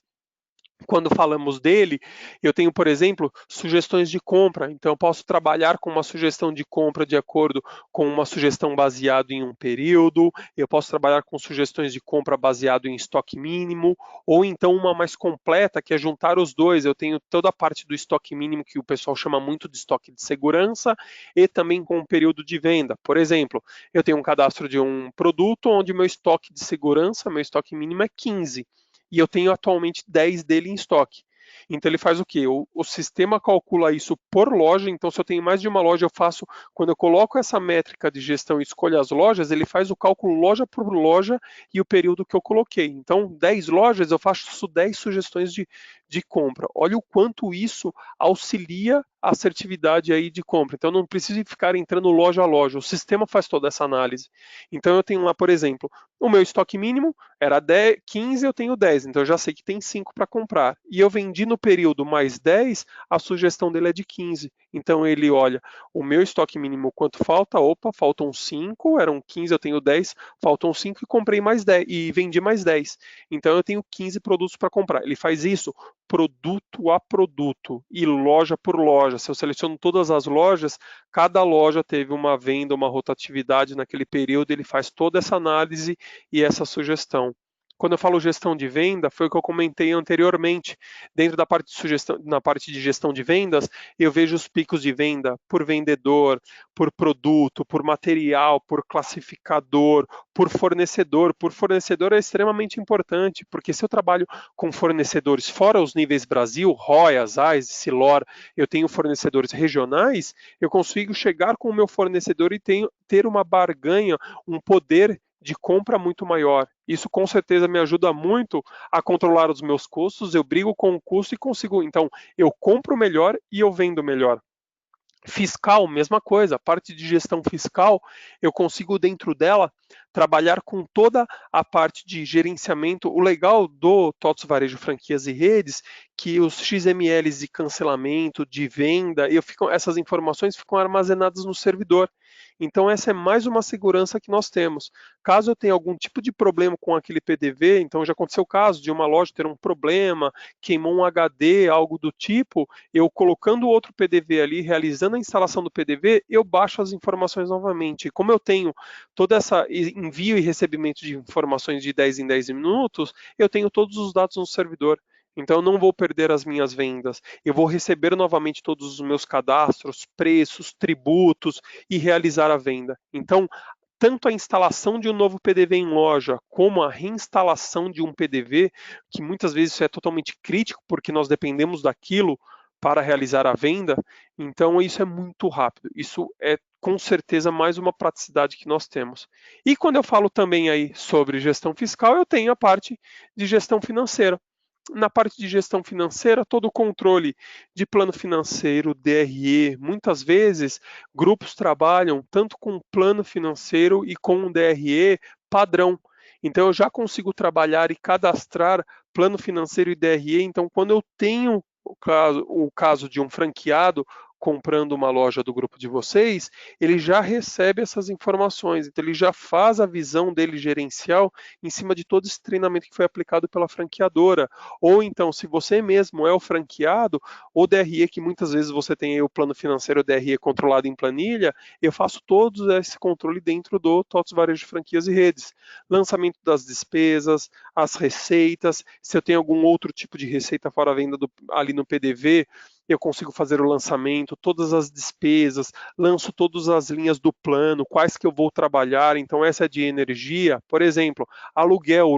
Quando falamos dele, eu tenho, por exemplo, sugestões de compra. Então, eu posso trabalhar com uma sugestão de compra de acordo com uma sugestão baseada em um período, eu posso trabalhar com sugestões de compra baseado em estoque mínimo, ou então uma mais completa, que é juntar os dois. Eu tenho toda a parte do estoque mínimo, que o pessoal chama muito de estoque de segurança, e também com o período de venda. Por exemplo, eu tenho um cadastro de um produto onde meu estoque de segurança, meu estoque mínimo é 15 e eu tenho atualmente 10 dele em estoque. Então ele faz o quê? O sistema calcula isso por loja, então se eu tenho mais de uma loja, eu faço, quando eu coloco essa métrica de gestão e escolho as lojas, ele faz o cálculo loja por loja e o período que eu coloquei. Então, 10 lojas, eu faço 10 sugestões de compra. Olha o quanto isso auxilia a assertividade aí de compra. Então, não precisa ficar entrando loja a loja. O sistema faz toda essa análise. Então, eu tenho lá, por exemplo, o meu estoque mínimo era 10, 15, eu tenho 10. Então, eu já sei que tem 5 para comprar. E eu vendi no período mais 10, a sugestão dele é de 15. Então, ele olha o meu estoque mínimo, quanto falta? Opa, faltam 5, eram 15, eu tenho 10, faltam 5 e comprei mais 10 e vendi mais 10. Então eu tenho 15 produtos para comprar. Ele faz isso produto a produto e loja por loja. Se eu seleciono todas as lojas, cada loja teve uma venda, uma rotatividade naquele período, ele faz toda essa análise e essa sugestão. Quando eu falo gestão de venda, foi o que eu comentei anteriormente. Dentro da parte de sugestão, na parte de gestão de vendas, eu vejo os picos de venda por vendedor, por produto, por material, por classificador, por fornecedor. Por fornecedor é extremamente importante, porque se eu trabalho com fornecedores fora os níveis Brasil, ROI, ASAIS, Silor, eu tenho fornecedores regionais, eu consigo chegar com o meu fornecedor e ter uma barganha, um poder de compra muito maior. Isso com certeza me ajuda muito a controlar os meus custos, eu brigo com o custo e consigo, então, eu compro melhor e eu vendo melhor. Fiscal, mesma coisa, a parte de gestão fiscal, eu consigo dentro dela trabalhar com toda a parte de gerenciamento. O legal do TOTS Varejo Franquias e Redes, que os XMLs de cancelamento, de venda, essas informações ficam armazenadas no servidor. Então essa é mais uma segurança que nós temos. Caso eu tenha algum tipo de problema com aquele PDV, então já aconteceu o caso de uma loja ter um problema, queimou um HD, algo do tipo, eu colocando outro PDV ali, realizando a instalação do PDV, eu baixo as informações novamente. Como eu tenho toda essa envio e recebimento de informações de 10 em 10 minutos, eu tenho todos os dados no servidor. Então eu não vou perder as minhas vendas. Eu vou receber novamente todos os meus cadastros, preços, tributos e realizar a venda. Então, tanto a instalação de um novo PDV em loja, como a reinstalação de um PDV, que muitas vezes isso é totalmente crítico, porque nós dependemos daquilo para realizar a venda, então isso é muito rápido. Isso é com certeza mais uma praticidade que nós temos. E quando eu falo também aí sobre gestão fiscal, eu tenho a parte de gestão financeira. Na parte de gestão financeira, todo o controle de plano financeiro, DRE, muitas vezes grupos trabalham tanto com plano financeiro e com um DRE padrão. Então eu já consigo trabalhar e cadastrar plano financeiro e DRE. Então quando eu tenho o caso de um franqueado comprando uma loja do grupo de vocês, ele já recebe essas informações, então ele já faz a visão dele gerencial em cima de todo esse treinamento que foi aplicado pela franqueadora. Ou então, se você mesmo é o franqueado, o DRE, que muitas vezes você tem aí o plano financeiro, o DRE controlado em planilha, eu faço todo esse controle dentro do TOTS Varejo Franquias e Redes. Lançamento das despesas, as receitas, se eu tenho algum outro tipo de receita fora a venda ali no PDV, eu consigo fazer o lançamento, todas as despesas, lanço todas as linhas do plano, quais que eu vou trabalhar, então essa é de energia, por exemplo, aluguel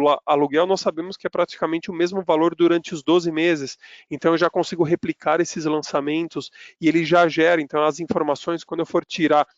nós sabemos que é praticamente o mesmo valor durante os 12 meses, então eu já consigo replicar esses lançamentos e ele já gera, então as informações, quando eu for tirar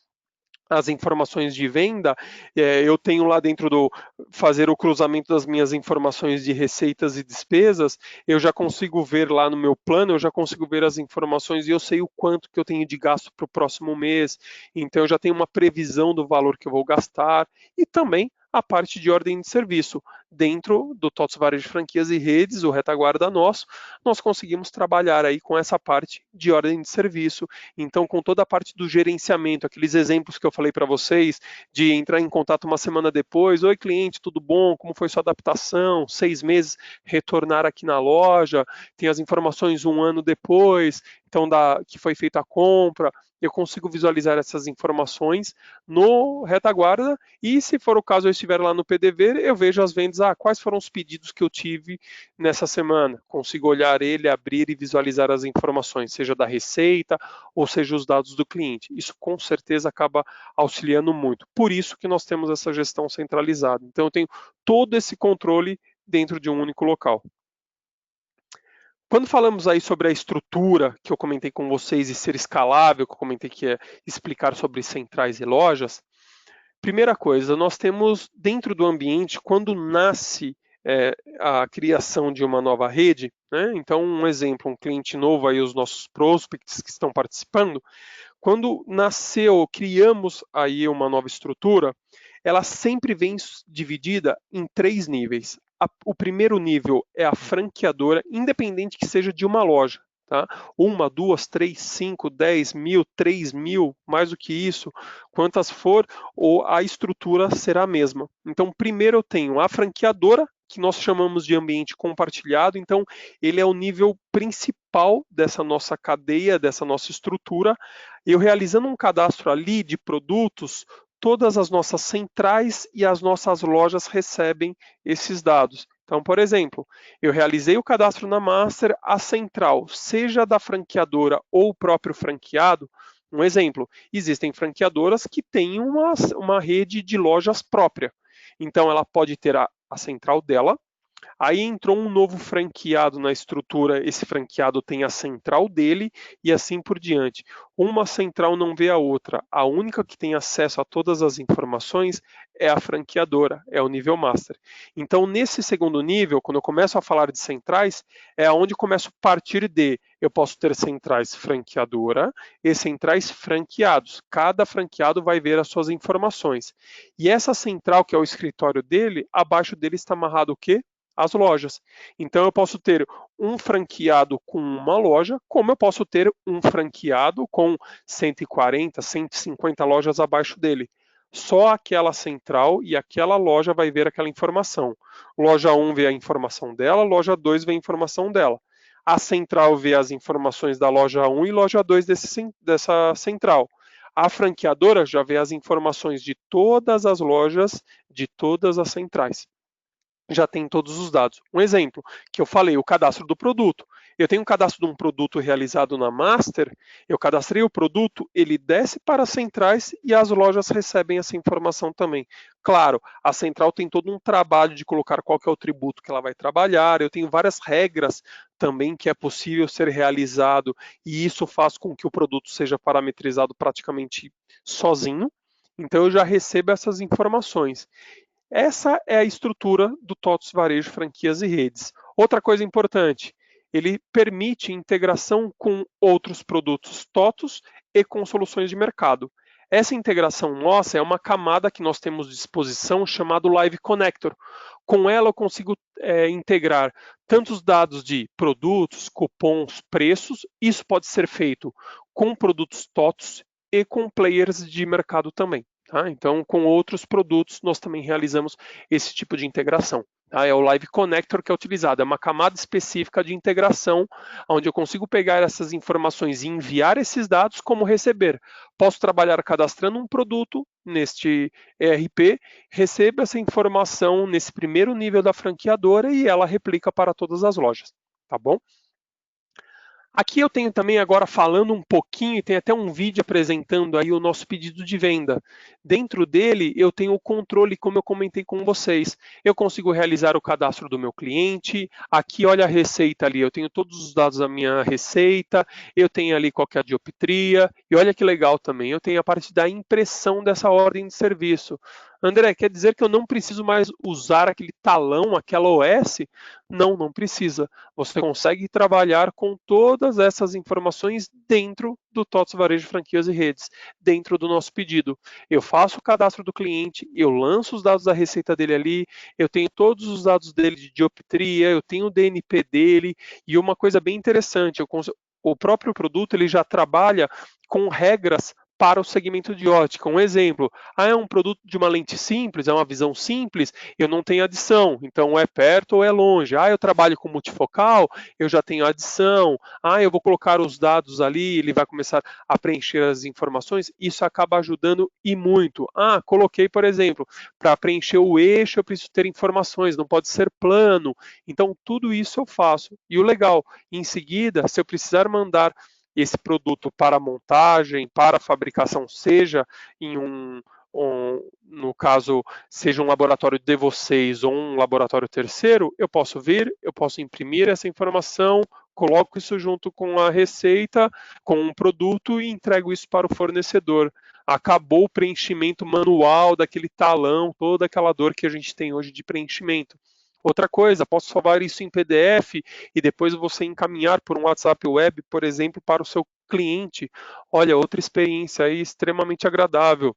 as informações de venda, eu tenho lá dentro do fazer o cruzamento das minhas informações de receitas e despesas, eu já consigo ver lá no meu plano, eu já consigo ver as informações e eu sei o quanto que eu tenho de gasto para o próximo mês, então eu já tenho uma previsão do valor que eu vou gastar e também a parte de ordem de serviço. Dentro do TOTS Varejo de Franquias e Redes, o Retaguarda nosso, nós conseguimos trabalhar aí com essa parte de ordem de serviço. Então, com toda a parte do gerenciamento, aqueles exemplos que eu falei para vocês, de entrar em contato uma semana depois, oi cliente, tudo bom? Como foi sua adaptação? 6 meses, retornar aqui na loja, tem as informações um ano depois, então que foi feita a compra, eu consigo visualizar essas informações no retaguarda e se for o caso eu estiver lá no PDV, eu vejo as vendas, quais foram os pedidos que eu tive nessa semana, consigo olhar ele, abrir e visualizar as informações, seja da receita ou seja os dados do cliente. Isso com certeza acaba auxiliando muito. Por isso que nós temos essa gestão centralizada. Então eu tenho todo esse controle dentro de um único local. Quando falamos aí sobre a estrutura que eu comentei com vocês e ser escalável, que eu comentei que é explicar sobre centrais e lojas, primeira coisa, nós temos dentro do ambiente, quando nasce a criação de uma nova rede, né? Então, um exemplo, um cliente novo aí, os nossos prospects que estão participando, quando nasceu, criamos aí uma nova estrutura, ela sempre vem dividida em 3 níveis. O primeiro nível é a franqueadora, independente que seja de uma loja. Tá? 1, 2, 3, 5, 10 mil, 3 mil, mais do que isso, quantas for, ou a estrutura será a mesma. Então, primeiro eu tenho a franqueadora, que nós chamamos de ambiente compartilhado, então ele é o nível principal dessa nossa cadeia, dessa nossa estrutura. Eu realizando um cadastro ali de produtos, todas as nossas centrais e as nossas lojas recebem esses dados. Então, por exemplo, eu realizei o cadastro na Master, a central, seja da franqueadora ou o próprio franqueado, um exemplo, existem franqueadoras que têm uma rede de lojas própria. Então, ela pode ter a central dela. Aí entrou um novo franqueado na estrutura, esse franqueado tem a central dele e assim por diante. Uma central não vê a outra, a única que tem acesso a todas as informações é a franqueadora, é o nível master. Então, nesse segundo nível, quando eu começo a falar de centrais, é onde começo a partir de, eu posso ter centrais franqueadora e centrais franqueados. Cada franqueado vai ver as suas informações. E essa central, que é o escritório dele, abaixo dele está amarrado o quê? As lojas. Então eu posso ter um franqueado com uma loja, como eu posso ter um franqueado com 140, 150 lojas abaixo dele. Só aquela central e aquela loja vai ver aquela informação. Loja 1 vê a informação dela, loja 2 vê a informação dela. A central vê as informações da loja 1 e loja 2 dessa central. A franqueadora já vê as informações de todas as lojas, de todas as centrais. Já tem todos os dados. Um exemplo que eu falei, o cadastro do produto. Eu tenho um cadastro de um produto realizado na Master, eu cadastrei o produto, ele desce para as centrais e as lojas recebem essa informação também. Claro, a central tem todo um trabalho de colocar qual que é o tributo que ela vai trabalhar, eu tenho várias regras também que é possível ser realizado e isso faz com que o produto seja parametrizado praticamente sozinho. Então eu já recebo essas informações. Essa é a estrutura do TOTVS Varejo Franquias e Redes. Outra coisa importante, ele permite integração com outros produtos TOTVS e com soluções de mercado. Essa integração nossa é uma camada que nós temos de disposição chamado Live Connector. Com ela eu consigo integrar tantos dados de produtos, cupons, preços. Isso pode ser feito com produtos TOTVS e com players de mercado também. Tá? Então, com outros produtos, nós também realizamos esse tipo de integração. Tá? É o Live Connector que é utilizado, é uma camada específica de integração, onde eu consigo pegar essas informações e enviar esses dados como receber. Posso trabalhar cadastrando um produto neste ERP, recebo essa informação nesse primeiro nível da franqueadora e ela replica para todas as lojas. Tá bom? Aqui eu tenho também agora falando um pouquinho, tem até um vídeo apresentando aí o nosso pedido de venda. Dentro dele eu tenho o controle, como eu comentei com vocês. Eu consigo realizar o cadastro do meu cliente. Aqui olha a receita ali, eu tenho todos os dados da minha receita, eu tenho ali qual que é a dioptria, e olha que legal também, eu tenho a parte da impressão dessa ordem de serviço. André, quer dizer que eu não preciso mais usar aquele talão, aquela OS? Não, não precisa. Você consegue trabalhar com todas essas informações dentro do TOTVS Varejo Franquias e Redes, dentro do nosso pedido. Eu faço o cadastro do cliente, eu lanço os dados da receita dele ali, eu tenho todos os dados dele de dioptria, eu tenho o DNP dele, e uma coisa bem interessante, o próprio produto ele já trabalha com regras para o segmento de ótica. Um exemplo, é um produto de uma lente simples, é uma visão simples, eu não tenho adição, então é perto ou é longe. Eu trabalho com multifocal, eu já tenho adição. Eu vou colocar os dados ali, ele vai começar a preencher as informações, isso acaba ajudando e muito. Coloquei, por exemplo, para preencher o eixo eu preciso ter informações, não pode ser plano. Então, tudo isso eu faço. E o legal, em seguida, se eu precisar mandar esse produto para montagem, para fabricação, seja em no caso, seja um laboratório de vocês ou um laboratório terceiro, eu posso vir, eu posso imprimir essa informação, coloco isso junto com a receita, com um produto e entrego isso para o fornecedor. Acabou o preenchimento manual daquele talão, toda aquela dor que a gente tem hoje de preenchimento. Outra coisa, posso salvar isso em PDF e depois você encaminhar por um WhatsApp web, por exemplo, para o seu cliente. Olha, outra experiência aí extremamente agradável.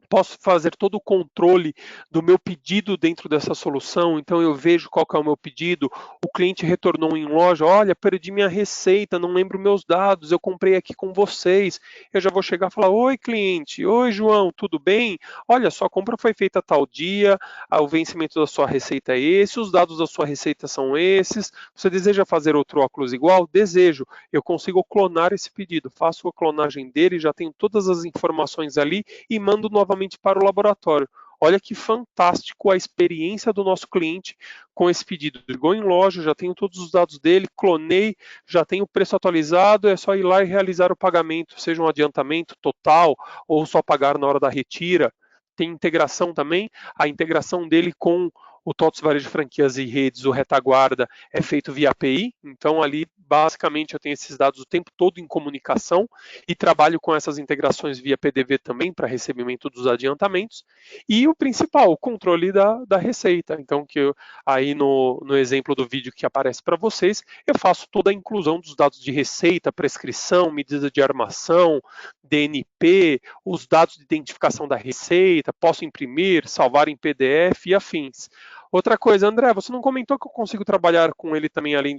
Posso fazer todo o controle do meu pedido dentro dessa solução, então eu vejo qual que é o meu pedido, o cliente retornou em loja, olha, perdi minha receita, não lembro meus dados, eu comprei aqui com vocês, eu já vou chegar e falar, oi cliente, oi João, tudo bem? Olha, sua compra foi feita tal dia, o vencimento da sua receita é esse, os dados da sua receita são esses, você deseja fazer outro óculos igual? Desejo, eu consigo clonar esse pedido, faço a clonagem dele, já tenho todas as informações ali e mando novamente para o laboratório. Olha que fantástico a experiência do nosso cliente com esse pedido. Ligou em loja, já tenho todos os dados dele, clonei, já tenho o preço atualizado, é só ir lá e realizar o pagamento, seja um adiantamento total ou só pagar na hora da retira. Tem integração também, a integração dele com o TOTVS Varejo de Franquias e Redes, o Retaguarda, é feito via API, então ali basicamente eu tenho esses dados o tempo todo em comunicação e trabalho com essas integrações via PDV também para recebimento dos adiantamentos. E o principal, o controle da receita. Então, aí no exemplo do vídeo que aparece para vocês, eu faço toda a inclusão dos dados de receita, prescrição, medida de armação, DNP, os dados de identificação da receita, posso imprimir, salvar em PDF e afins. Outra coisa, André, você não comentou que eu consigo trabalhar com ele também, além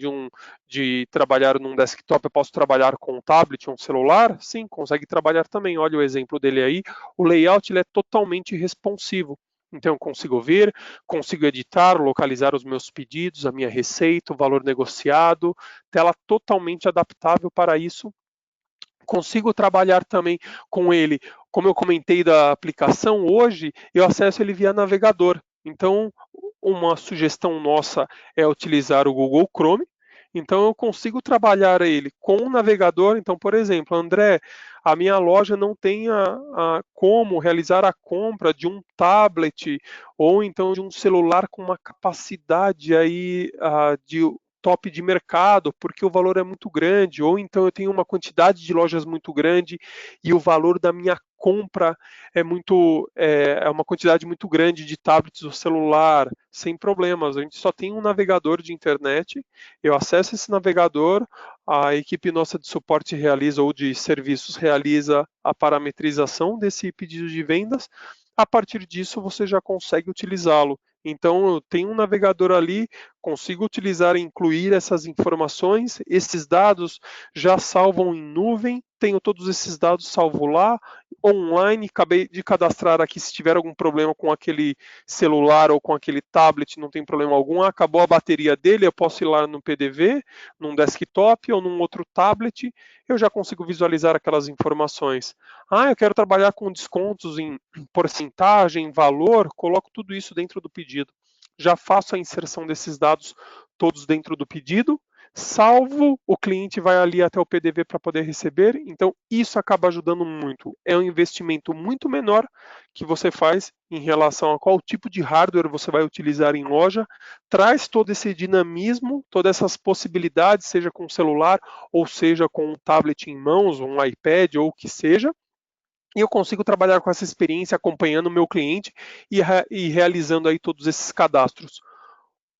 de trabalhar num desktop, eu posso trabalhar com um tablet, um celular? Sim, consegue trabalhar também. Olha o exemplo dele aí. O layout ele é totalmente responsivo. Então eu consigo ver, consigo editar, localizar os meus pedidos, a minha receita, o valor negociado, tela totalmente adaptável para isso. Consigo trabalhar também com ele, como eu comentei da aplicação, hoje eu acesso ele via navegador. Então, uma sugestão nossa é utilizar o Google Chrome. Então, eu consigo trabalhar ele com o navegador. Então, por exemplo, André, a minha loja não tem como realizar a compra de um tablet ou então de um celular com uma capacidade aí de top de mercado, porque o valor é muito grande, ou então eu tenho uma quantidade de lojas muito grande e o valor da minha compra é uma quantidade muito grande de tablets ou celular, sem problemas. A gente só tem um navegador de internet, eu acesso esse navegador, a equipe nossa de suporte realiza ou de serviços realiza a parametrização desse pedido de vendas. A partir disso, você já consegue utilizá-lo. Então, eu tenho um navegador ali, consigo utilizar e incluir essas informações, esses dados já salvam em nuvem, tenho todos esses dados salvo lá, online, acabei de cadastrar aqui se tiver algum problema com aquele celular ou com aquele tablet, não tem problema algum, acabou a bateria dele, eu posso ir lá no PDV, num desktop ou num outro tablet, eu já consigo visualizar aquelas informações. Ah, eu quero trabalhar com descontos em porcentagem, valor, coloco tudo isso dentro do pedido. Já faço a inserção desses dados todos dentro do pedido, salvo, o cliente vai ali até o PDV para poder receber, então isso acaba ajudando muito. É um investimento muito menor que você faz em relação a qual tipo de hardware você vai utilizar em loja, traz todo esse dinamismo, todas essas possibilidades, seja com celular ou seja com um tablet em mãos, um iPad ou o que seja, e eu consigo trabalhar com essa experiência acompanhando o meu cliente e realizando aí todos esses cadastros.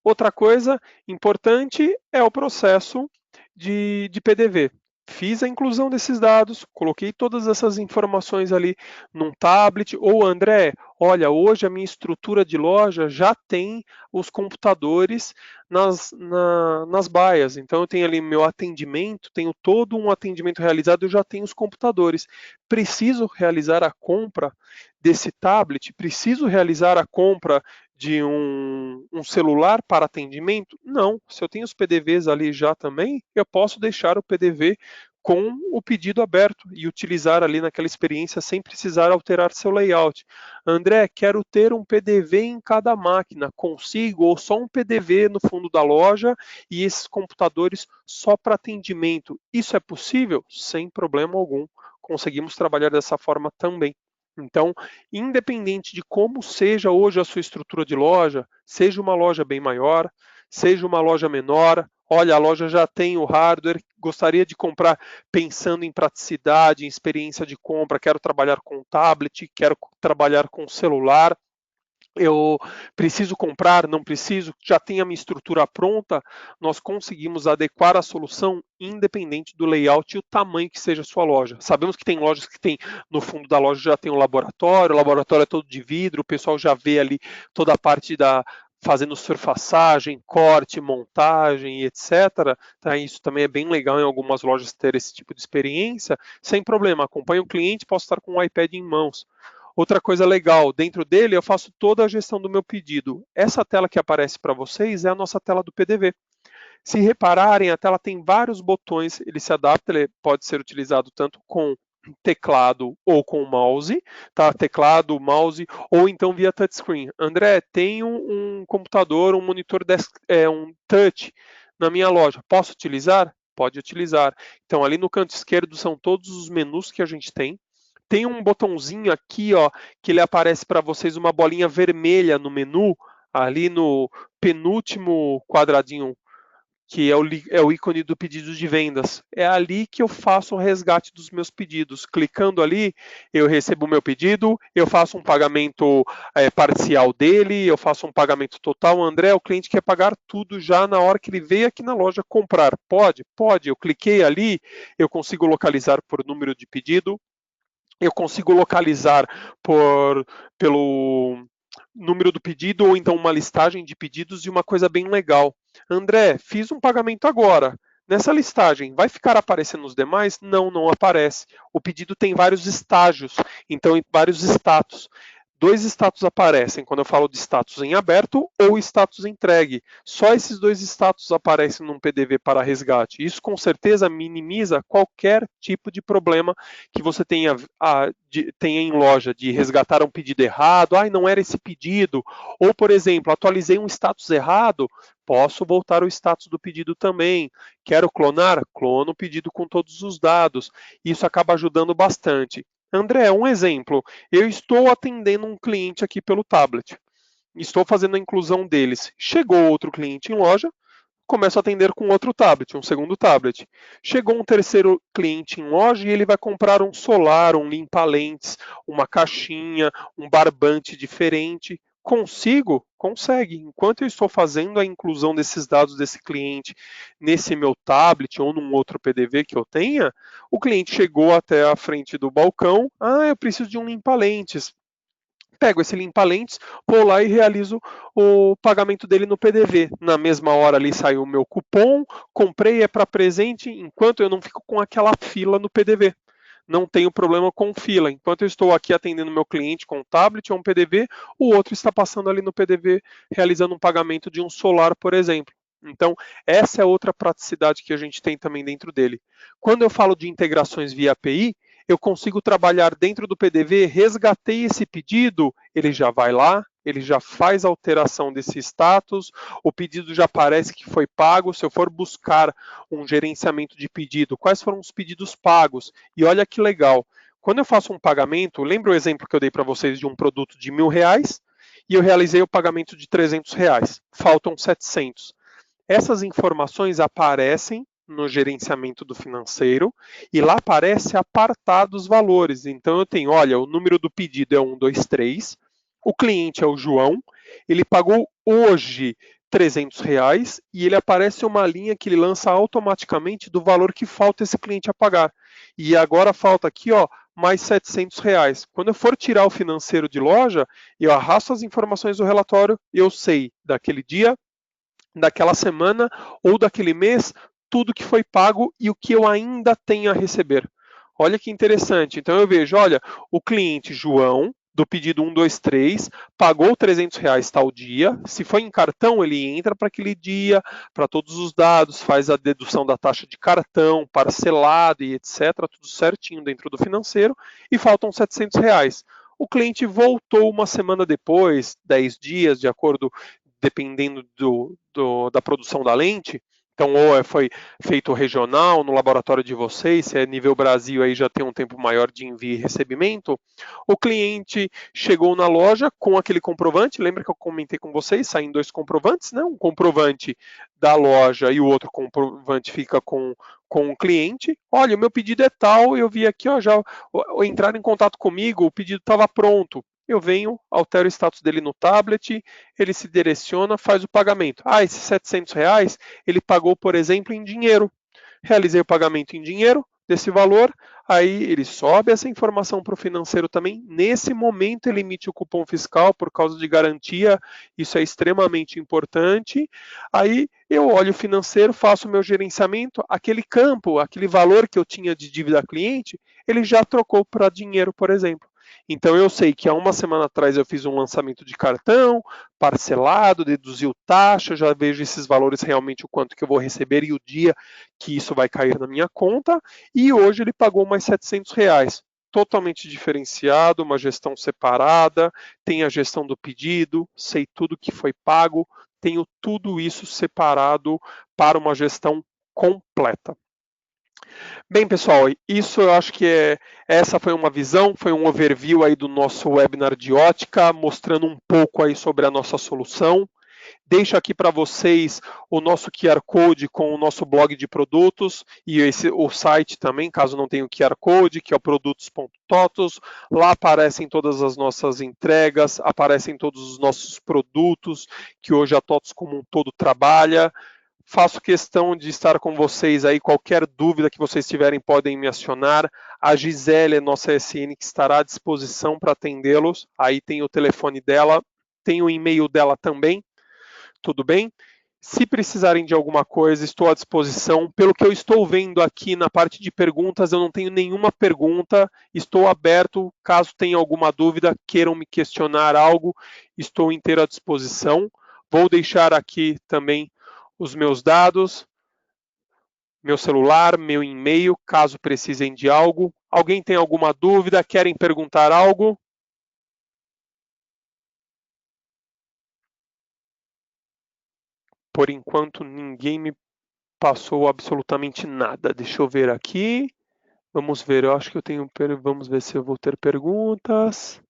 Outra coisa importante é o processo de PDV. Fiz a inclusão desses dados, coloquei todas essas informações ali num tablet. Ou André, olha, hoje a minha estrutura de loja já tem os computadores nas baias. Então eu tenho ali meu atendimento, tenho todo um atendimento realizado, eu já tenho os computadores. Preciso realizar a compra desse tablet? Preciso realizar a compra de um celular para atendimento? Não. Se eu tenho os PDVs ali já também, eu posso deixar o PDV com o pedido aberto e utilizar ali naquela experiência sem precisar alterar seu layout. André, quero ter um PDV em cada máquina. Consigo? Ou só um PDV no fundo da loja e esses computadores só para atendimento? Isso é possível? Sem problema algum. Conseguimos trabalhar dessa forma também. Então, independente de como seja hoje a sua estrutura de loja, seja uma loja bem maior, seja uma loja menor, olha, a loja já tem o hardware, gostaria de comprar pensando em praticidade, em experiência de compra, quero trabalhar com tablet, quero trabalhar com celular, eu preciso comprar, não preciso, já tem a minha estrutura pronta, nós conseguimos adequar a solução independente do layout e o tamanho que seja a sua loja. Sabemos que tem lojas que tem, no fundo da loja já tem um laboratório, o laboratório é todo de vidro, o pessoal já vê ali toda a parte da fazendo surfaçagem, corte, montagem e etc. Tá? Isso também é bem legal em algumas lojas ter esse tipo de experiência, sem problema, acompanhe o cliente, posso estar com o iPad em mãos. Outra coisa legal, dentro dele eu faço toda a gestão do meu pedido. Essa tela que aparece para vocês é a nossa tela do PDV. Se repararem, a tela tem vários botões, ele se adapta, ele pode ser utilizado tanto com teclado ou com mouse, tá? Teclado, mouse ou então via touchscreen. André, tenho um computador, um monitor um touch na minha loja, posso utilizar? Pode utilizar. Então ali no canto esquerdo são todos os menus que a gente tem. Tem um botãozinho aqui, ó, que ele aparece para vocês uma bolinha vermelha no menu, ali no penúltimo quadradinho, que é o ícone do pedido de vendas. É ali que eu faço o resgate dos meus pedidos. Clicando ali, eu recebo o meu pedido, eu faço um pagamento parcial dele, eu faço um pagamento total. André, o cliente quer pagar tudo já na hora que ele veio aqui na loja comprar. Pode? Pode. Eu cliquei ali, eu consigo localizar por número de pedido, eu consigo localizar pelo número do pedido ou então uma listagem de pedidos e uma coisa bem legal. André, fiz um pagamento agora. Nessa listagem, vai ficar aparecendo os demais? Não, não aparece. O pedido tem vários estágios, então vários status. Dois status aparecem quando eu falo de status em aberto ou status entregue. Só esses dois status aparecem num PDV para resgate. Isso com certeza minimiza qualquer tipo de problema que você tenha em loja de resgatar um pedido errado, não era esse pedido, ou por exemplo, atualizei um status errado, posso voltar o status do pedido também. Quero clonar? Clono o pedido com todos os dados. Isso acaba ajudando bastante. André, um exemplo. Eu estou atendendo um cliente aqui pelo tablet. Estou fazendo a inclusão deles. Chegou outro cliente em loja, começo a atender com outro tablet, um segundo tablet. Chegou um terceiro cliente em loja e ele vai comprar um solar, um limpa-lentes, uma caixinha, um barbante diferente. Consigo? Consegue. Enquanto eu estou fazendo a inclusão desses dados desse cliente nesse meu tablet ou num outro PDV que eu tenha, o cliente chegou até a frente do balcão. Eu preciso de um limpa-lentes. Pego esse limpa-lentes, vou lá e realizo o pagamento dele no PDV. Na mesma hora ali saiu o meu cupom, comprei, é para presente, enquanto eu não fico com aquela fila no PDV. Não tenho problema com fila. Enquanto eu estou aqui atendendo meu cliente com um tablet ou um PDV, o outro está passando ali no PDV realizando um pagamento de um solar, por exemplo. Então, essa é outra praticidade que a gente tem também dentro dele. Quando eu falo de integrações via API, eu consigo trabalhar dentro do PDV, resgatei esse pedido, ele já vai lá, ele já faz a alteração desse status, o pedido já aparece que foi pago. Se eu for buscar um gerenciamento de pedido, quais foram os pedidos pagos? E olha que legal, quando eu faço um pagamento, lembra o exemplo que eu dei para vocês de um produto de R$ 1.000 e eu realizei o pagamento de R$ 300, faltam 700. Essas informações aparecem no gerenciamento do financeiro e lá aparece apartado os valores. Então eu tenho, olha, o número do pedido é 123, o cliente é o João, ele pagou hoje R$ 300 e ele aparece uma linha que ele lança automaticamente do valor que falta esse cliente a pagar. E agora falta aqui, ó, mais R$ 700. Quando eu for tirar o financeiro de loja, eu arrasto as informações do relatório e eu sei daquele dia, daquela semana ou daquele mês, tudo que foi pago e o que eu ainda tenho a receber. Olha que interessante. Então eu vejo, olha, o cliente João, do pedido 123, pagou R$ 300 tal dia. Se foi em cartão, ele entra para aquele dia, para todos os dados, faz a dedução da taxa de cartão, parcelado e etc. Tudo certinho dentro do financeiro e faltam R$ 700. O cliente voltou uma semana depois, 10 dias, de acordo, dependendo da produção da lente. Então, ou foi feito regional, no laboratório de vocês, se é nível Brasil, aí já tem um tempo maior de envio e recebimento. O cliente chegou na loja com aquele comprovante, lembra que eu comentei com vocês, saem dois comprovantes, né? Um comprovante da loja e o outro comprovante fica com o cliente. Olha, o meu pedido é tal, eu vi aqui, ó, já entraram em contato comigo, o pedido estava pronto. Eu venho, altero o status dele no tablet, ele se direciona, faz o pagamento. Ah, esses R$ 700, ele pagou, por exemplo, em dinheiro. Realizei o pagamento em dinheiro desse valor, aí ele sobe essa informação para o financeiro também. Nesse momento ele emite o cupom fiscal por causa de garantia, isso é extremamente importante. Aí eu olho o financeiro, faço o meu gerenciamento, aquele campo, aquele valor que eu tinha de dívida cliente, ele já trocou para dinheiro, por exemplo. Então eu sei que há uma semana atrás eu fiz um lançamento de cartão, parcelado, deduziu taxa, já vejo esses valores realmente o quanto que eu vou receber e o dia que isso vai cair na minha conta, e hoje ele pagou mais R$ 700. Totalmente diferenciado, uma gestão separada, tem a gestão do pedido, sei tudo que foi pago, tenho tudo isso separado para uma gestão completa. Bem, pessoal, isso eu acho que essa foi uma visão, foi um overview aí do nosso webinar de ótica, mostrando um pouco aí sobre a nossa solução. Deixo aqui para vocês o nosso QR Code com o nosso blog de produtos e o site também, caso não tenha o QR Code, que é o produtos.totos. Lá aparecem todas as nossas entregas, aparecem todos os nossos produtos que hoje a TOTOS como um todo trabalha. Faço questão de estar com vocês aí, qualquer dúvida que vocês tiverem podem me acionar. A Gisele, nossa SN, que estará à disposição para atendê-los. Aí tem o telefone dela, tem o e-mail dela também. Tudo bem? Se precisarem de alguma coisa, estou à disposição. Pelo que eu estou vendo aqui na parte de perguntas, eu não tenho nenhuma pergunta. Estou aberto. Caso tenha alguma dúvida, queiram me questionar algo, estou inteiro à disposição. Vou deixar aqui também os meus dados, meu celular, meu e-mail, caso precisem de algo. Alguém tem alguma dúvida? Querem perguntar algo? Por enquanto, ninguém me passou absolutamente nada. Deixa eu ver aqui. Vamos ver, eu acho que eu tenho. Vamos ver se eu vou ter perguntas.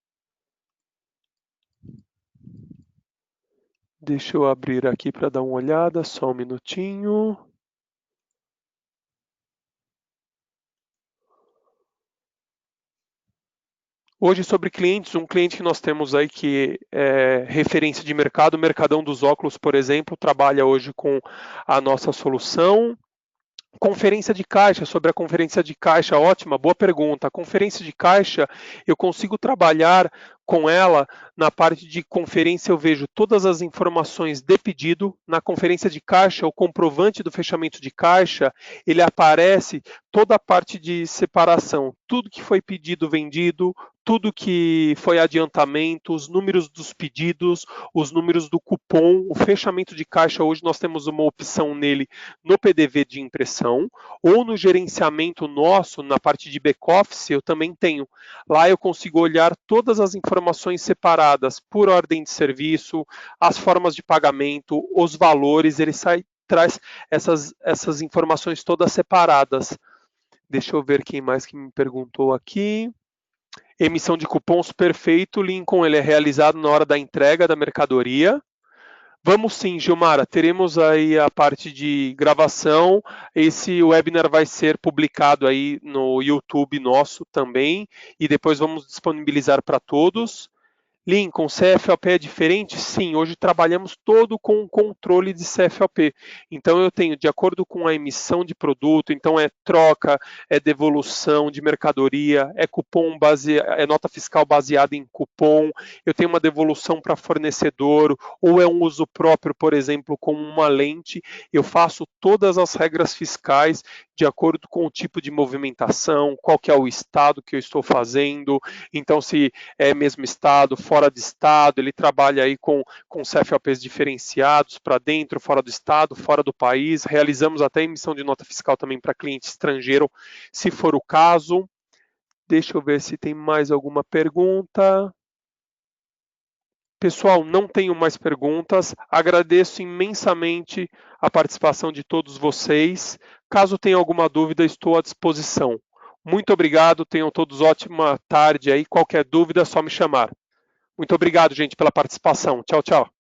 Deixa eu abrir aqui para dar uma olhada, só um minutinho. Hoje, sobre clientes, um cliente que nós temos aí que é referência de mercado, o Mercadão dos Óculos, por exemplo, trabalha hoje com a nossa solução. Conferência de caixa, sobre a conferência de caixa, ótima, boa pergunta. A conferência de caixa, eu consigo trabalhar com ela na parte de conferência, eu vejo todas as informações de pedido. Na conferência de caixa, o comprovante do fechamento de caixa, ele aparece toda a parte de separação, tudo que foi pedido, vendido, tudo que foi adiantamento, os números dos pedidos, os números do cupom, o fechamento de caixa. Hoje nós temos uma opção nele no PDV de impressão, ou no gerenciamento nosso, na parte de back-office, eu também tenho. Lá eu consigo olhar todas as informações separadas por ordem de serviço, as formas de pagamento, os valores, ele traz essas informações todas separadas. Deixa eu ver quem mais que me perguntou aqui. Emissão de cupons, perfeito, Lincoln, ele é realizado na hora da entrega da mercadoria. Vamos sim, Gilmara, teremos aí a parte de gravação. Esse webinar vai ser publicado aí no YouTube nosso também e depois vamos disponibilizar para todos. Lincoln, CFOP é diferente? Sim, hoje trabalhamos todo com controle de CFOP. Então eu tenho, de acordo com a emissão de produto, então é troca, é devolução de mercadoria, é cupom é nota fiscal baseada em cupom, eu tenho uma devolução para fornecedor, ou é um uso próprio, por exemplo, como uma lente, eu faço todas as regras fiscais de acordo com o tipo de movimentação, qual que é o estado que eu estou fazendo, então se é mesmo estado, fora de estado, ele trabalha aí com CFOPs diferenciados para dentro, fora do estado, fora do país, realizamos até emissão de nota fiscal também para cliente estrangeiro, se for o caso. Deixa eu ver se tem mais alguma pergunta. Pessoal, não tenho mais perguntas. Agradeço imensamente a participação de todos vocês. Caso tenha alguma dúvida, estou à disposição. Muito obrigado, tenham todos ótima tarde aí. Qualquer dúvida, é só me chamar. Muito obrigado, gente, pela participação. Tchau, tchau.